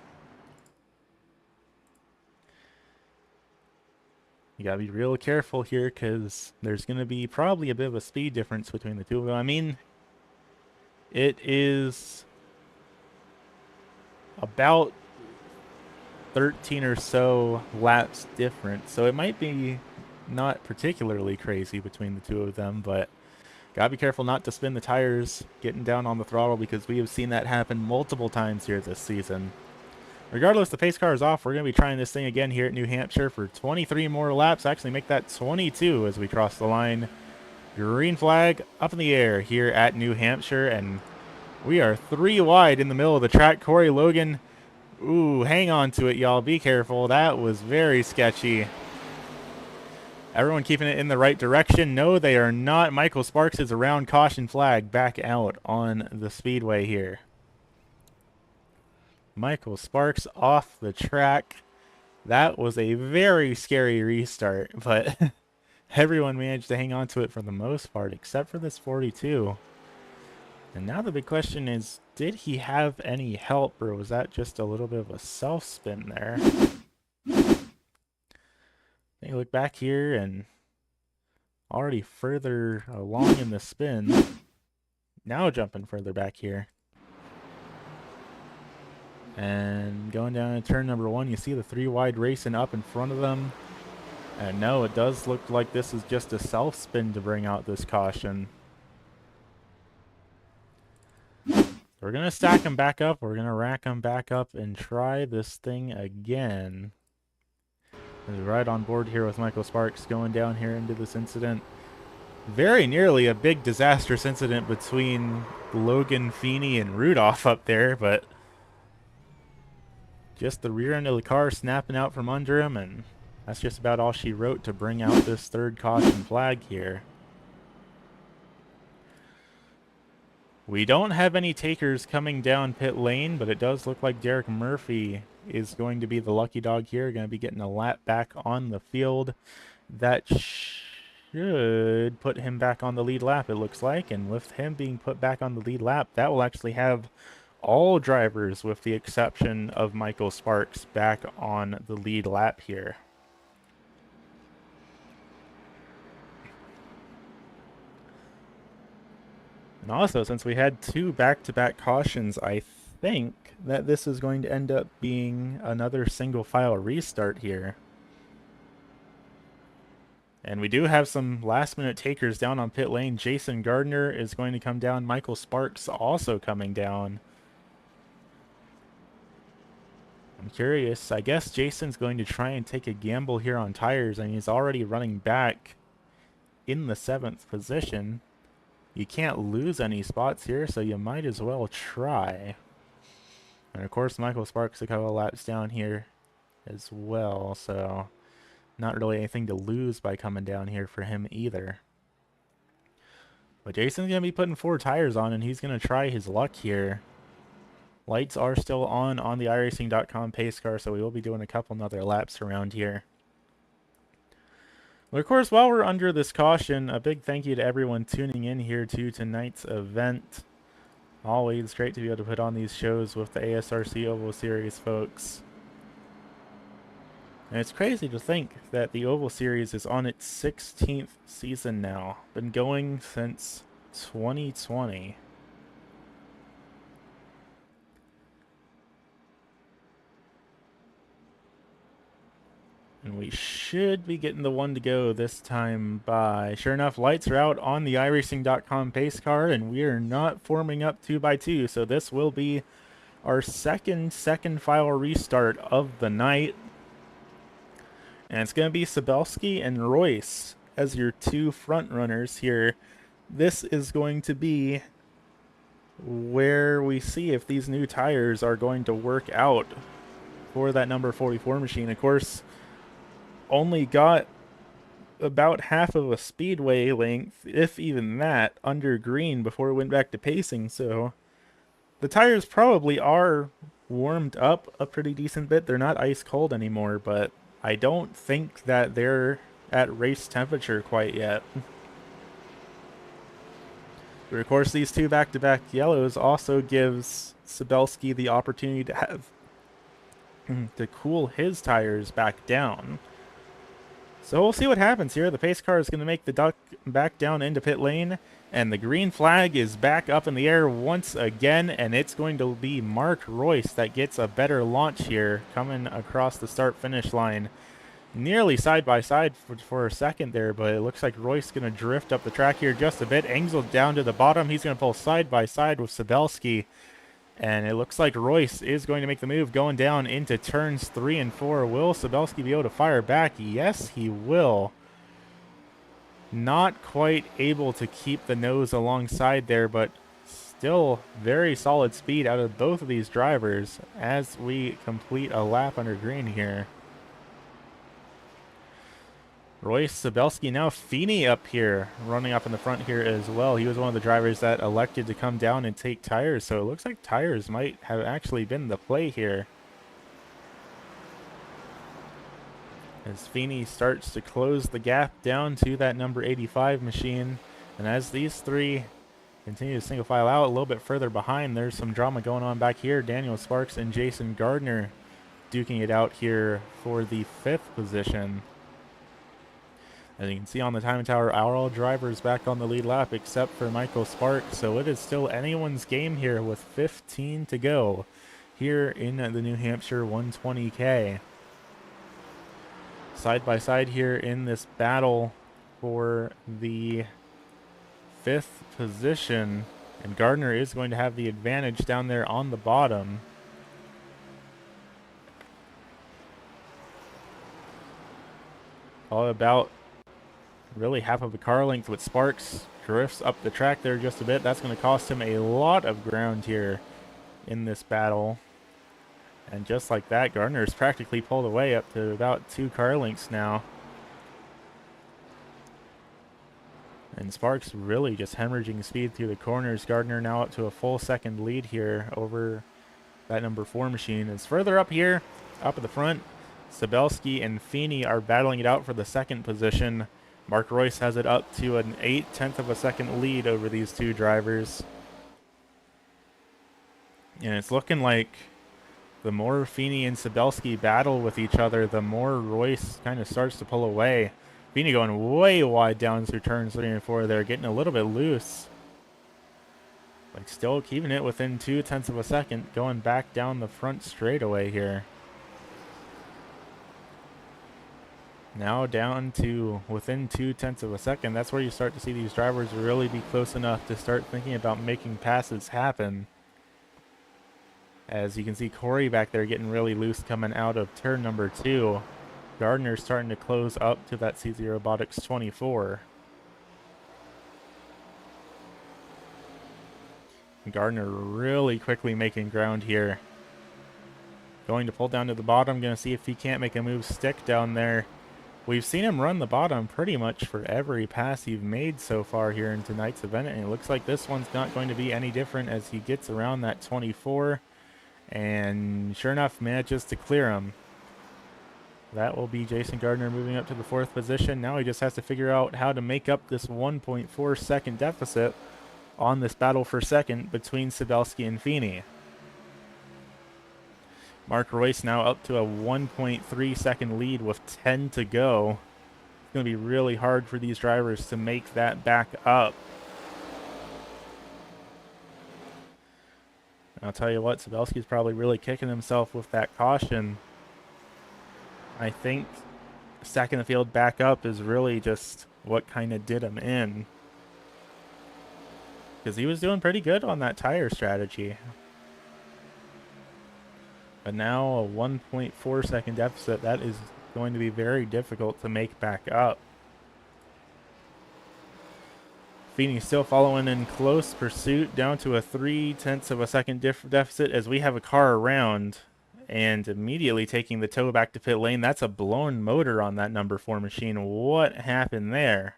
You gotta be real careful here because there's gonna be probably a bit of a speed difference between the two of them. I mean, it is about 13 or so laps different, so it might be not particularly crazy between the two of them, but gotta be careful not to spin the tires getting down on the throttle because we have seen that happen multiple times here this season. Regardless, the pace car is off. We're going to be trying this thing again here at New Hampshire for 23 more laps. Actually, make that 22 as we cross the line. Green flag up in the air here at New Hampshire, and we are 3 wide in the middle of the track. Corey Logan, ooh, hang on to it, y'all. Be careful. That was very sketchy. Everyone keeping it in the right direction. No, they are not. Michael Sparks is around caution flag back out on the speedway here. Michael Sparks off the track. That was a very scary restart, but everyone managed to hang on to it for the most part, except for this 42. And now the big question is, did he have any help, or was that just a little bit of a self-spin there? Take a look back here, and already further along in the spin. Now jumping further back here. And going down to turn number 1, you see the 3 wide racing up in front of them. And no, it does look like this is just a self-spin to bring out this caution. We're going to stack them back up. We're going to rack them back up and try this thing again. We're right on board here with Michael Sparks going down here into this incident. Very nearly a big disastrous incident between Logan, Feeney, and Rudolph up there, but just the rear end of the car snapping out from under him, and that's just about all she wrote to bring out this 3rd caution flag here. We don't have any takers coming down pit lane, but it does look like Derek Murphy is going to be the lucky dog here, going to be getting a lap back on the field. That should put him back on the lead lap, it looks like, and with him being put back on the lead lap, that will actually have all drivers, with the exception of Michael Sparks, back on the lead lap here. And also, since we had 2 back-to-back cautions, I think that this is going to end up being another single file restart here. And we do have some last-minute takers down on pit lane. Jason Gardner is going to come down. Michael Sparks also coming down. I'm curious. I guess Jason's going to try and take a gamble here on tires. I mean, he's already running back in the 7th position. You can't lose any spots here, so you might as well try. And of course, Michael Sparks a couple of laps down here as well, so not really anything to lose by coming down here for him either. But Jason's going to be putting 4 tires on, and he's going to try his luck here. Lights are still on the iRacing.com pace car, so we will be doing a couple other laps around here. But of course, while we're under this caution, a big thank you to everyone tuning in here to tonight's event. Always great to be able to put on these shows with the ASRC Oval Series folks. And it's crazy to think that the Oval Series is on its 16th season now. Been going since 2020. And we should be getting the one to go this time by. Sure enough, lights are out on the iRacing.com pace car, and we are not forming up 2x2. So this will be our second file restart of the night. And it's going to be Sabelski and Royce as your two front runners here. This is going to be where we see if these new tires are going to work out for that number 44 machine. Of course, only got about half of a speedway length, if even that, under green before it went back to pacing, so the tires probably are warmed up a pretty decent bit. They're not ice cold anymore, but I don't think that they're at race temperature quite yet. But of course, these two back-to-back yellows also gives Sabelski the opportunity to have to cool his tires back down. So we'll see what happens here. The pace car is going to make the duck back down into pit lane, and the green flag is back up in the air once again, and it's going to be Mark Royce that gets a better launch here, coming across the start-finish line. Nearly side by side for a second there, but it looks like Royce is going to drift up the track here just a bit. Engel down to the bottom. He's going to pull side by side with Sabelski. And it looks like Royce is going to make the move going down into turns 3 and 4. Will Sabelski be able to fire back? Yes, he will. Not quite able to keep the nose alongside there, but still very solid speed out of both of these drivers as we complete a lap under green here. Royce, Sabelski, now Feeney up here, running up in the front here as well. He was one of the drivers that elected to come down and take tires, so it looks like tires might have actually been the play here. As Feeney starts to close the gap down to that number 85 machine, and as these three continue to single file out a little bit further behind, there's some drama going on back here. Daniel Sparks and Jason Gardner duking it out here for the 5th position. As you can see on the timing tower, all drivers back on the lead lap except for Michael Sparks. So it is still anyone's game here with 15 to go here in the New Hampshire 120K. Side by side here in this battle for the 5th position. And Gardner is going to have the advantage down there on the bottom. All about really half of a car length with Sparks. Drifts up the track there just a bit. That's going to cost him a lot of ground here in this battle. And just like that, Gardner's practically pulled away up to about 2 car lengths now. And Sparks really just hemorrhaging speed through the corners. Gardner now up to a full second lead here over that number 4 machine. It's further up here, up at the front. Sabelski and Feeney are battling it out for the 2nd position. Mark Royce has it up to an 0.8 of a second lead over these two drivers. And it's looking like the more Feeney and Sabelski battle with each other, the more Royce kind of starts to pull away. Feeney going way wide down through turns 3 and 4 there, getting a little bit loose. Like still keeping it within 0.2 of a second, going back down the front straightaway here. Now down to within 0.2 of a second. That's where you start to see these drivers really be close enough to start thinking about making passes happen. As you can see Corey back there getting really loose coming out of turn number 2. Gardner's starting to close up to that CZ Robotics 24. Gardner really quickly making ground here. Going to pull down to the bottom. Going to see if he can't make a move stick down there. We've seen him run the bottom pretty much for every pass he's made so far here in tonight's event, and it looks like this one's not going to be any different as he gets around that 24, and sure enough manages to clear him. That will be Jason Gardner moving up to the 4th position. Now he just has to figure out how to make up this 1.4 second deficit on this battle for 2nd between Sabelski and Feeney. Mark Royce now up to a 1.3 second lead with 10 to go. It's going to be really hard for these drivers to make that back up. I'll tell you what, Sabelski's probably really kicking himself with that caution. I think stacking the field back up is really just what kind of did him in. Because he was doing pretty good on that tire strategy. But now a 1.4 second deficit, that is going to be very difficult to make back up. Feeney still following in close pursuit, down to a 0.3 of a second deficit as we have a car around and immediately taking the tow back to pit lane. That's a blown motor on that number 4 machine. What happened there?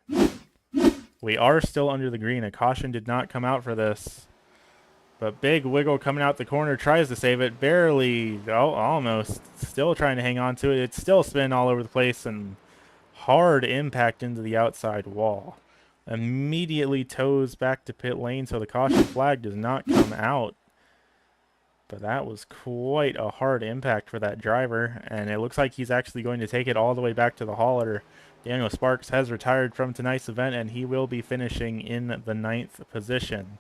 We are still under the green. A caution did not come out for this. But big wiggle coming out the corner, tries to save it, barely, oh, almost, still trying to hang on to it. It's still spinning all over the place and hard impact into the outside wall. Immediately tows back to pit lane, so the caution flag does not come out. But that was quite a hard impact for that driver, and it looks like he's actually going to take it all the way back to the hauler. Daniel Sparks has retired from tonight's event, and he will be finishing in the 9th position.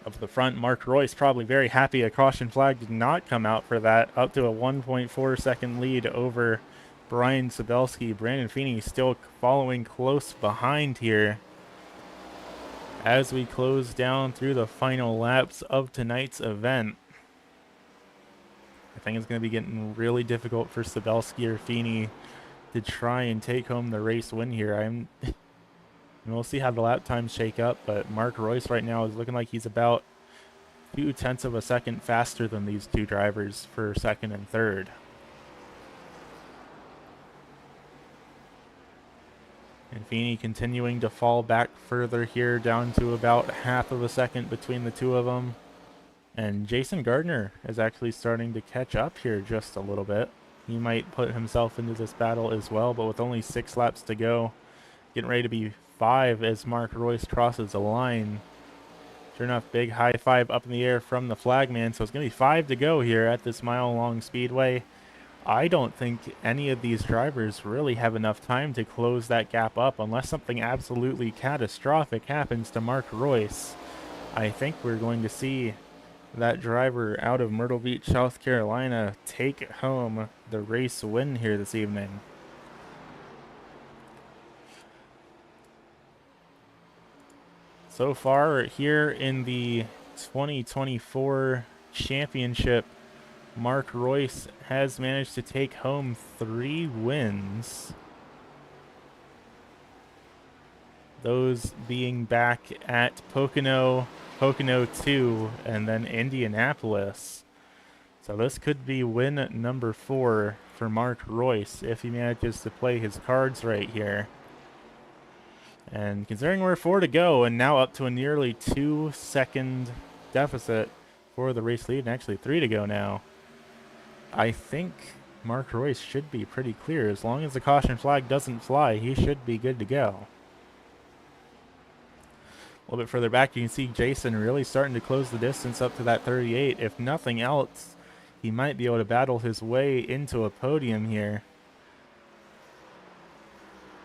Up the front, Mark Royce probably very happy a caution flag did not come out for that. Up to a 1.4 second lead over Brian Sabelski. Brandon Feeney still following close behind here as we close down through the final laps of tonight's event. I think it's going to be getting really difficult for Sabelski or Feeney to try and take home the race win here. We'll see how the lap times shake up, but Mark Royce right now is looking like he's about 0.2 of a second faster than these two drivers for second and third. And Feeney continuing to fall back further here, down to about 0.5 of a second between the two of them. And Jason Gardner is actually starting to catch up here just a little bit. He might put himself into this battle as well, but with only 6 laps to go, getting ready to be 5 as Mark Royce crosses the line. Sure enough, big high 5 up in the air from the flagman. So it's going to be 5 to go here at this mile-long speedway. I don't think any of these drivers really have enough time to close that gap up unless something absolutely catastrophic happens to Mark Royce. I think we're going to see that driver out of Myrtle Beach, South Carolina, take home the race win here this evening. So far here in the 2024 championship, Mark Royce has managed to take home 3 wins. Those being back at Pocono, Pocono 2, and then Indianapolis. So this could be win number 4 for Mark Royce if he manages to play his cards right here. And considering we're 4 to go, and now up to a nearly 2-second deficit for the race lead, and actually 3 to go now, I think Mark Royce should be pretty clear. As long as the caution flag doesn't fly, he should be good to go. A little bit further back, you can see Jason really starting to close the distance up to that 38. If nothing else, he might be able to battle his way into a podium here.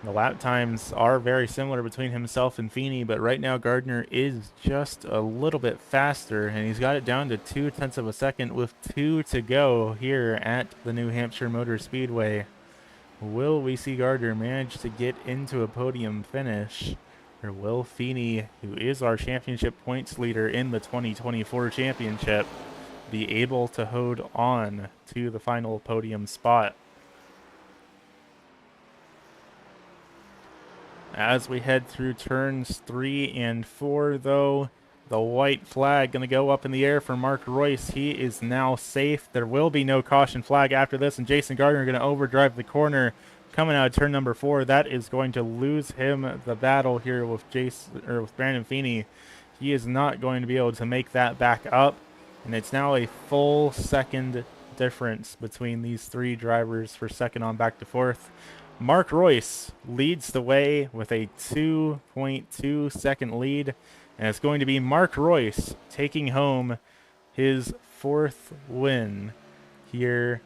The lap times are very similar between himself and Feeney, but right now Gardner is just a little bit faster, and he's got it down to 0.2 of a second with 2 to go here at the New Hampshire Motor Speedway. Will we see Gardner manage to get into a podium finish, or will Feeney, who is our championship points leader in the 2024 championship, be able to hold on to the final podium spot? As we head through turns 3 and 4, though, the white flag going to go up in the air for Mark Royce. He is now safe. There will be no caution flag after this, and Jason Gardner going to overdrive the corner coming out of turn number 4. That is going to lose him the battle here with Brandon Feeney. He is not going to be able to make that back up, and it's now a full second difference between these 3 drivers for second on back to 4th. Mark Royce leads the way with a 2.2 second lead, and it's going to be Mark Royce taking home his 4th win here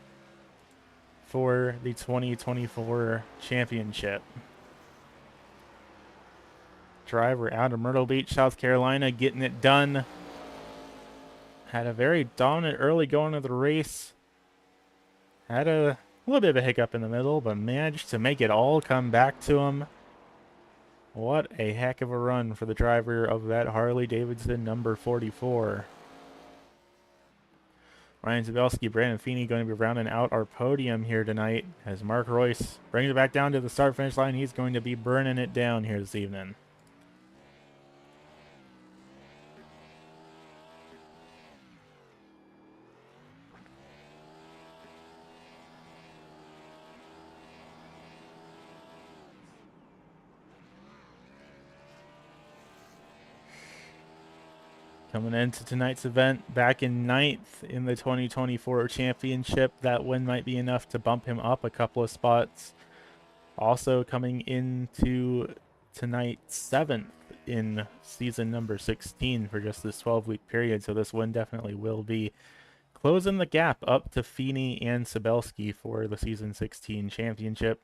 for the 2024 championship. Driver out of Myrtle Beach, South Carolina, getting it done. Had a very dominant early going of the race. Had a little bit of a hiccup in the middle, but managed to make it all come back to him. What a heck of a run for the driver of that Harley Davidson number 44. Ryan Zabelski, Brandon Feeney going to be rounding out our podium here tonight as Mark Royce brings it back down to the start-finish line. He's going to be burning it down here this evening. Coming into tonight's event, back in 9th in the 2024 championship. That win might be enough to bump him up a couple of spots. Also coming into tonight, 7th in season number 16 for just this 12-week period. So this win definitely will be closing the gap up to Feeney and Sabelski for the season 16 championship.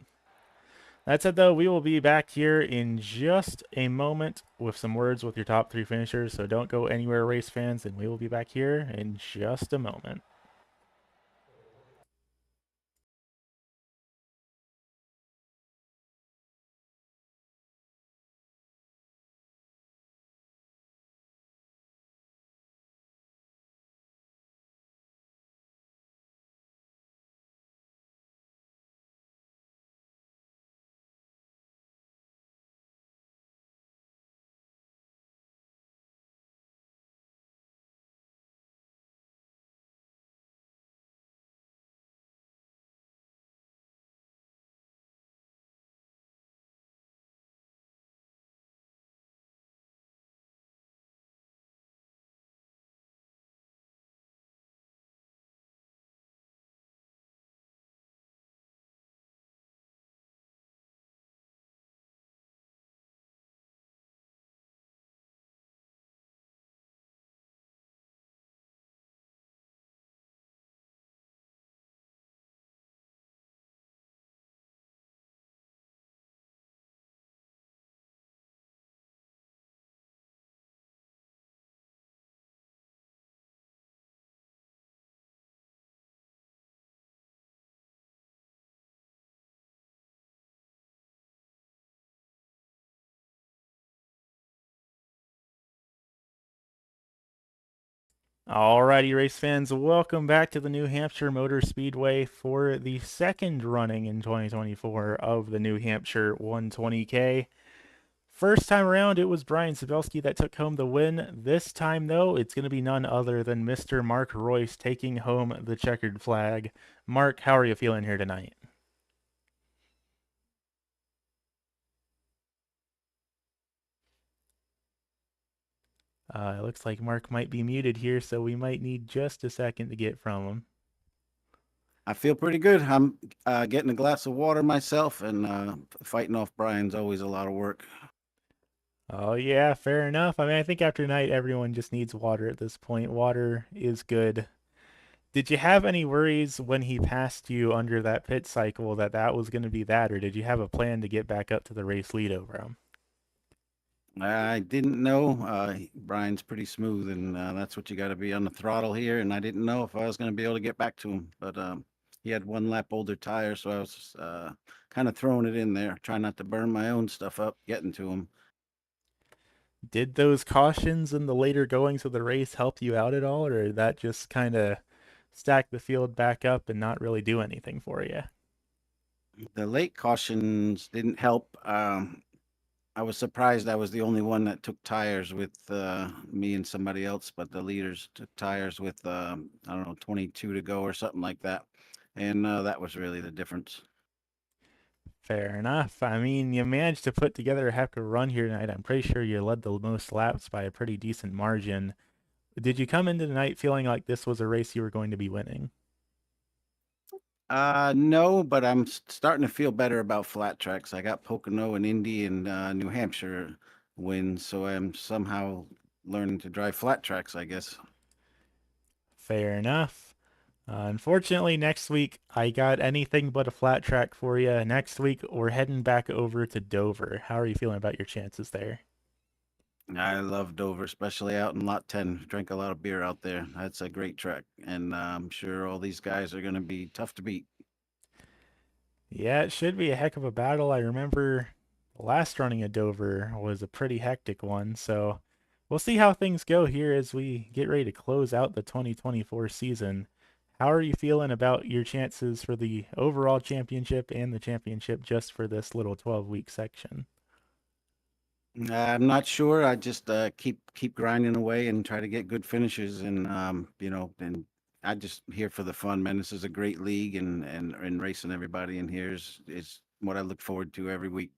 That said, though, we will be back here in just a moment with some words with your top 3 finishers, so don't go anywhere, race fans, and we will be back here in just a moment. Alrighty, race fans, welcome back to the New Hampshire Motor Speedway for the second running in 2024 of the New Hampshire 120K. First time around, it was Brian Sabelski that took home the win. This time, though, it's going to be none other than Mr. Mark Royce taking home the checkered flag. Mark, how are you feeling here tonight? It looks like Mark might be muted here, so we might need just a second to get from him. I feel pretty good. I'm getting a glass of water myself, and fighting off Brian's always a lot of work. Oh, yeah, fair enough. I mean, I think after tonight, everyone just needs water at this point. Water is good. Did you have any worries when he passed you under that pit cycle that that was going to be that, or did you have a plan to get back up to the race lead over him? I didn't know. Brian's pretty smooth, and that's what you got to be on the throttle here. And I didn't know if I was going to be able to get back to him, but he had one lap older tire, so I was kind of throwing it in there, trying not to burn my own stuff up getting to him. Did those cautions in the later goings of the race help you out at all, or did that just kind of stack the field back up and not really do anything for you? The late cautions didn't help. I was surprised I was the only one that took tires with me and somebody else, but the leaders took tires with I don't know, 22 to go or something like that, and that was really the difference. Fair enough. I mean, you managed to put together a heck of a run here tonight. I'm pretty sure you led the most laps by a pretty decent margin. Did you come into the night feeling like this was a race you were going to be winning? No, but I'm starting to feel better about flat tracks. I got Pocono and Indy and New Hampshire wins, so I'm somehow learning to drive flat tracks, I guess. Fair enough. Unfortunately, next week I got anything but a flat track for you. Next week we're heading back over to Dover. How are you feeling about your chances there? I love Dover, especially out in Lot 10. Drank a lot of beer out there. That's a great track, and I'm sure all these guys are going to be tough to beat. Yeah, it should be a heck of a battle. I remember the last running at Dover was a pretty hectic one, so we'll see how things go here as we get ready to close out the 2024 season. How are you feeling about your chances for the overall championship and the championship just for this little 12-week section? I'm not sure. I just keep grinding away and try to get good finishes, and and I just here for the fun, man. This is a great league, and racing everybody in here is what I look forward to every week.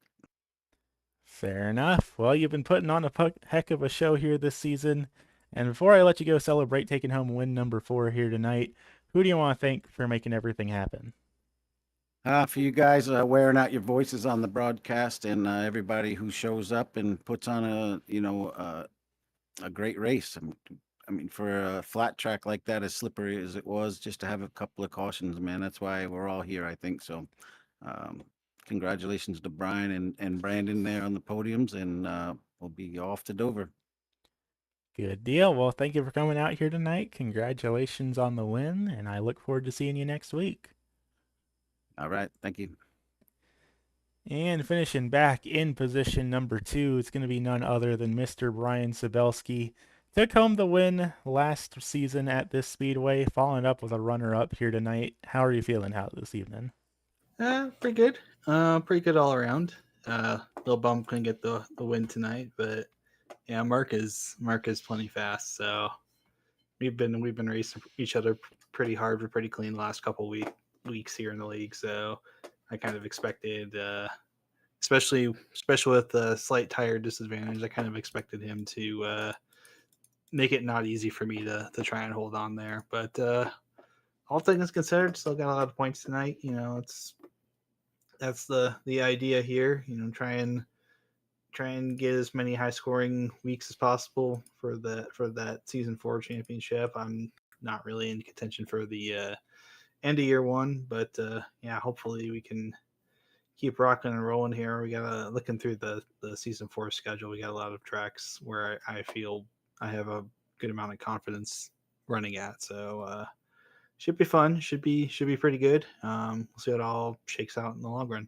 Fair enough. Well, you've been putting on a heck of a show here this season. And before I let you go celebrate taking home win number 4 here tonight, who do you want to thank for making everything happen? For you guys wearing out your voices on the broadcast, and everybody who shows up and puts on a great race. I mean, for a flat track like that, as slippery as it was, just to have a couple of cautions, man. That's why we're all here, I think. So, um, congratulations to Brian and Brandon there on the podiums, and we'll be off to Dover. Good deal. Well, thank you for coming out here tonight. Congratulations on the win, and I look forward to seeing you next week. All right, thank you. And finishing back in position number 2, it's going to be none other than Mr. Brian Sabelski. Took home the win last season at this speedway, following up with a runner-up here tonight. How are you feeling out this evening? Pretty good. Pretty good all around. Little bum couldn't get the win tonight, but yeah, Mark is plenty fast. So we've been racing each other pretty hard. We're pretty clean the last couple weeks here in the league. So I kind of expected, especially with the slight tire disadvantage, I kind of expected him to make it not easy for me to try and hold on there. But all things considered, still got a lot of points tonight. You know, that's the idea here. You know, try and get as many high scoring weeks as possible for that season 4 championship. I'm not really in contention for the end of year 1, but yeah, hopefully we can keep rocking and rolling here. We got looking through the season 4 schedule. We got a lot of tracks where I feel I have a good amount of confidence running at. So should be fun. Should be pretty good. We'll see how it all shakes out in the long run.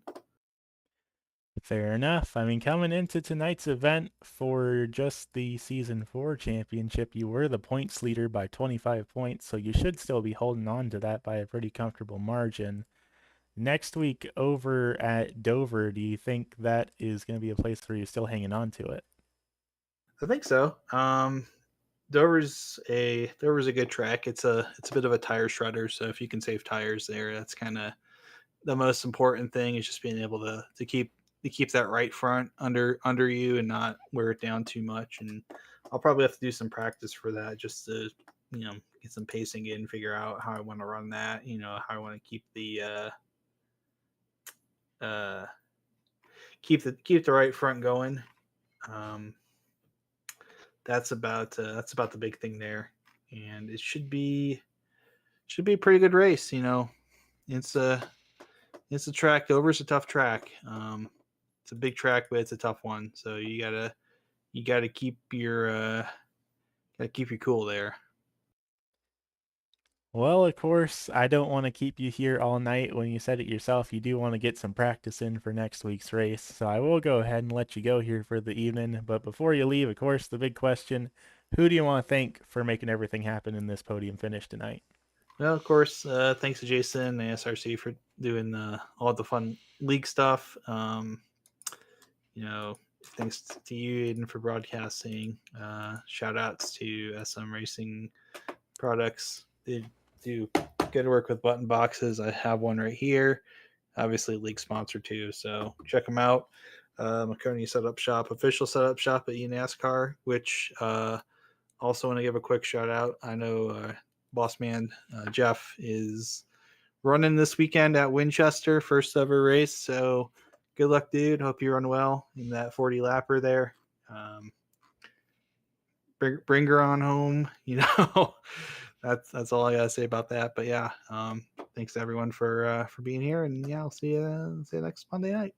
Fair enough. I mean, coming into tonight's event for just the Season 4 championship, you were the points leader by 25 points, so you should still be holding on to that by a pretty comfortable margin. Next week over at Dover, do you think that is going to be a place where you're still hanging on to it? I think so. Dover's a good track. It's a bit of a tire shredder, so if you can save tires there, that's kind of the most important thing. Is just being able to keep that right front under you and not wear it down too much. And I'll probably have to do some practice for that, just to get some pacing in, figure out how I want to run that. How I want to keep the keep the right front going. That's about the big thing there, and it should be a pretty good race. It's a track. Dover's a tough track. It's a big track, but it's a tough one. So you gotta keep your cool there. Well, of course, I don't want to keep you here all night. When you said it yourself, you do want to get some practice in for next week's race. So I will go ahead and let you go here for the evening. But before you leave, of course, the big question, who do you want to thank for making everything happen in this podium finish tonight? Well, of course, thanks to Jason and ASRC for doing all the fun league stuff. Thanks to you, Aiden, for broadcasting. Shout outs to SM Racing Products. They do good work with button boxes. I have one right here. Obviously, league sponsor too, so check them out. Marconi Setup Shop, official setup shop at eNASCAR, which also want to give a quick shout out. I know boss man Jeff is running this weekend at Winchester, first ever race. So good luck, dude. Hope you run well in that 40 lapper there. Bring her on home. That's all I gotta say about that. But yeah, thanks to everyone for being here, and yeah, I'll see you next Monday night.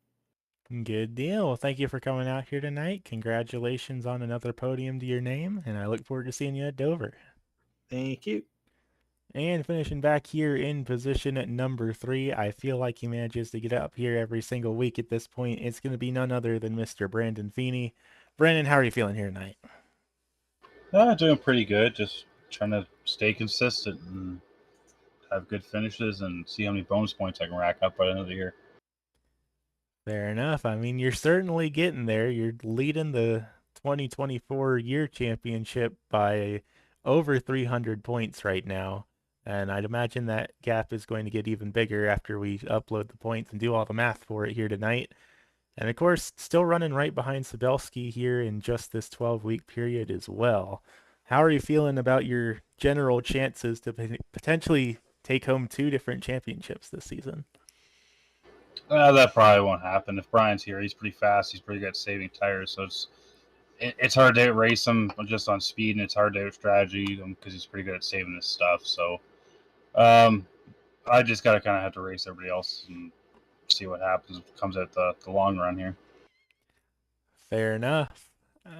Good deal. Well, thank you for coming out here tonight. Congratulations on another podium to your name, and I look forward to seeing you at Dover. Thank you. And finishing back here in position at number 3, I feel like he manages to get up here every single week at this point. It's going to be none other than Mr. Brandon Feeney. Brandon, how are you feeling here tonight? Doing pretty good. Just trying to stay consistent and have good finishes and see how many bonus points I can rack up by the end of the year. Fair enough. I mean, you're certainly getting there. You're leading the 2024 year championship by over 300 points right now. And I'd imagine that gap is going to get even bigger after we upload the points and do all the math for it here tonight. And of course, still running right behind Sabelski here in just this 12-week period as well. How are you feeling about your general chances to potentially take home 2 different championships this season? That probably won't happen. If Brian's here, he's pretty fast. He's pretty good at saving tires, so it's hard to race him just on speed, and it's hard to strategy because he's pretty good at saving his stuff. So I just got to kind of have to race everybody else and see what happens. Comes at the long run here. Fair enough.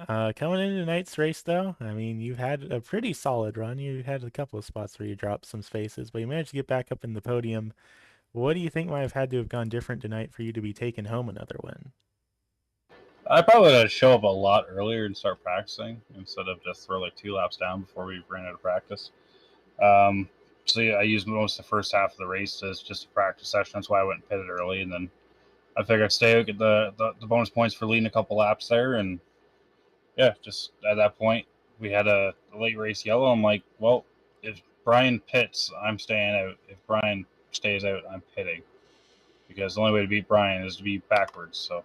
Coming into tonight's race, though, I mean, you've had a pretty solid run. You had a couple of spots where you dropped some spaces, but you managed to get back up in the podium. What do you think might have had to have gone different tonight for you to be taking home another win? I probably got to show up a lot earlier and start practicing instead of just throw like 2 laps down before we ran out of practice. So yeah, I used most of the first half of the race as just a practice session. That's why I went and pitted early, and then I figured I'd stay out, get the bonus points for leading a couple laps there, and yeah, just at that point we had a late race yellow. I'm like, well, if Brian pits, I'm staying out. If Brian stays out, I'm pitting, because the only way to beat Brian is to be backwards. So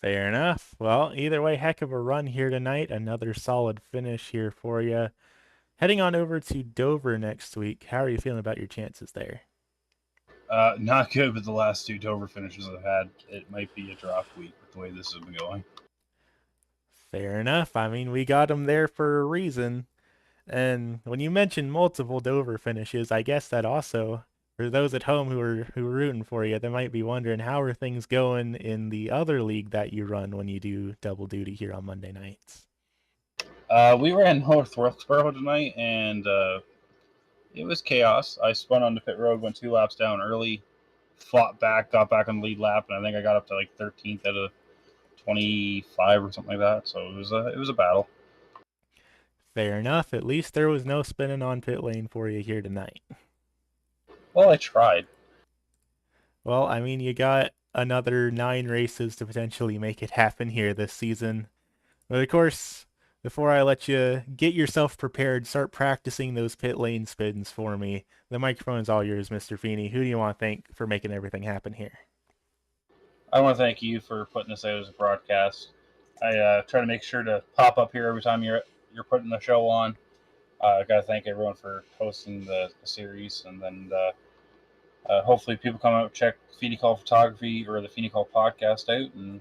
fair enough. Well, either way, heck of a run here tonight. Another solid finish here for you. Heading on over to Dover next week. How are you feeling about your chances there? Not good with the last 2 Dover finishes I've had. It might be a drop week with the way this has been going. Fair enough. I mean, we got them there for a reason. And when you mention multiple Dover finishes, I guess that also, for those at home who are rooting for you, they might be wondering, how are things going in the other league that you run when you do double duty here on Monday nights? We ran North Wilkesboro tonight, and it was chaos. I spun on the pit road, went 2 laps down early, fought back, got back on the lead lap, and I think I got up to like 13th out of 25 or something like that. So it was a battle. Fair enough. At least there was no spinning on pit lane for you here tonight. Well, I tried. Well, I mean, you got another 9 races to potentially make it happen here this season. But of course, before I let you get yourself prepared, start practicing those pit lane spins for me. The microphone is all yours, Mr. Feeney. Who do you want to thank for making everything happen here? I want to thank you for putting this out as a broadcast. I try to make sure to pop up here every time you're putting the show on. I got to thank everyone for hosting the series, and then hopefully people come out and check Feeney Call Photography or the Feeney Call podcast out, and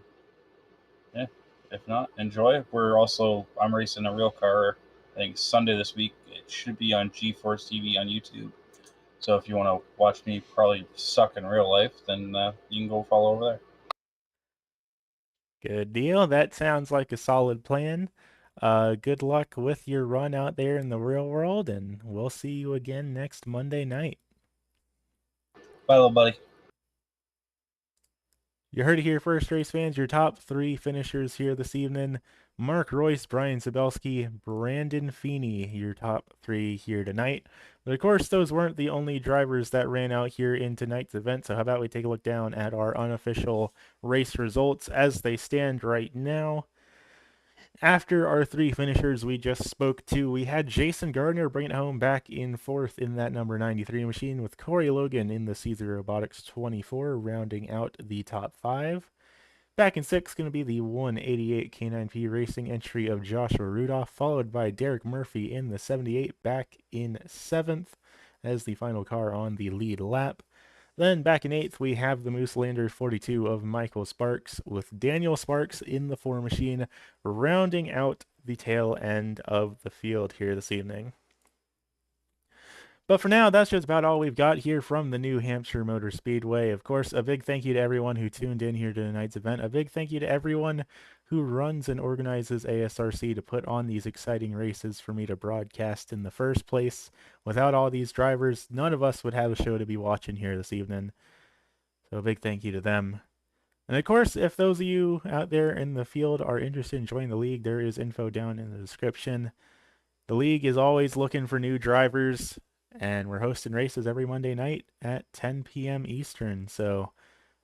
yeah, if not, enjoy. I'm racing a real car, I think Sunday this week. It should be on G-Force TV on YouTube. So if you want to watch me probably suck in real life, then you can go follow over there. Good deal. That sounds like a solid plan. Good luck with your run out there in the real world, and we'll see you again next Monday night. Bye, little buddy. You heard it here first, race fans. Your top 3 finishers here this evening: Mark Royce, Brian Sabelski, Brandon Feeney, your top 3 here tonight. But of course, those weren't the only drivers that ran out here in tonight's event, so how about we take a look down at our unofficial race results as they stand right now. After our 3 finishers we just spoke to, we had Jason Gardner bring it home back in 4th in that number 93 machine, with Corey Logan in the CZ Robotics 24 rounding out the top 5. Back in 6th going to be the 188 K9P Racing entry of Joshua Rudolph, followed by Derek Murphy in the 78 back in 7th as the final car on the lead lap. Then back in 8th, we have the Moose Lander 42 of Michael Sparks, with Daniel Sparks in the 4 machine, rounding out the tail end of the field here this evening. But for now, that's just about all we've got here from the New Hampshire Motor Speedway. Of course, a big thank you to everyone who tuned in here to tonight's event. A big thank you to everyone who runs and organizes ASRC to put on these exciting races for me to broadcast in the first place. Without all these drivers, none of us would have a show to be watching here this evening. So a big thank you to them. And of course, if those of you out there in the field are interested in joining the league, there is info down in the description. The league is always looking for new drivers. and we're hosting races every Monday night at 10 p.m. Eastern. So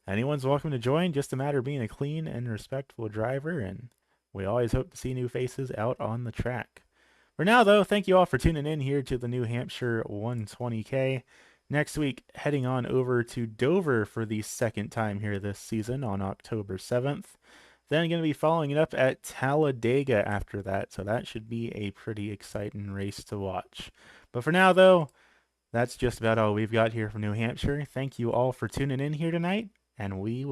anyone's welcome to join, just a matter of being a clean and respectful driver, and we always hope to see new faces out on the track. For now, though, thank you all for tuning in here to the New Hampshire 120K. Next week, heading on over to Dover for the second time here this season on October 7th. Then going to be following it up at Talladega after that, so that should be a pretty exciting race to watch. But for now, though, that's just about all we've got here from New Hampshire. Thank you all for tuning in here tonight, and we will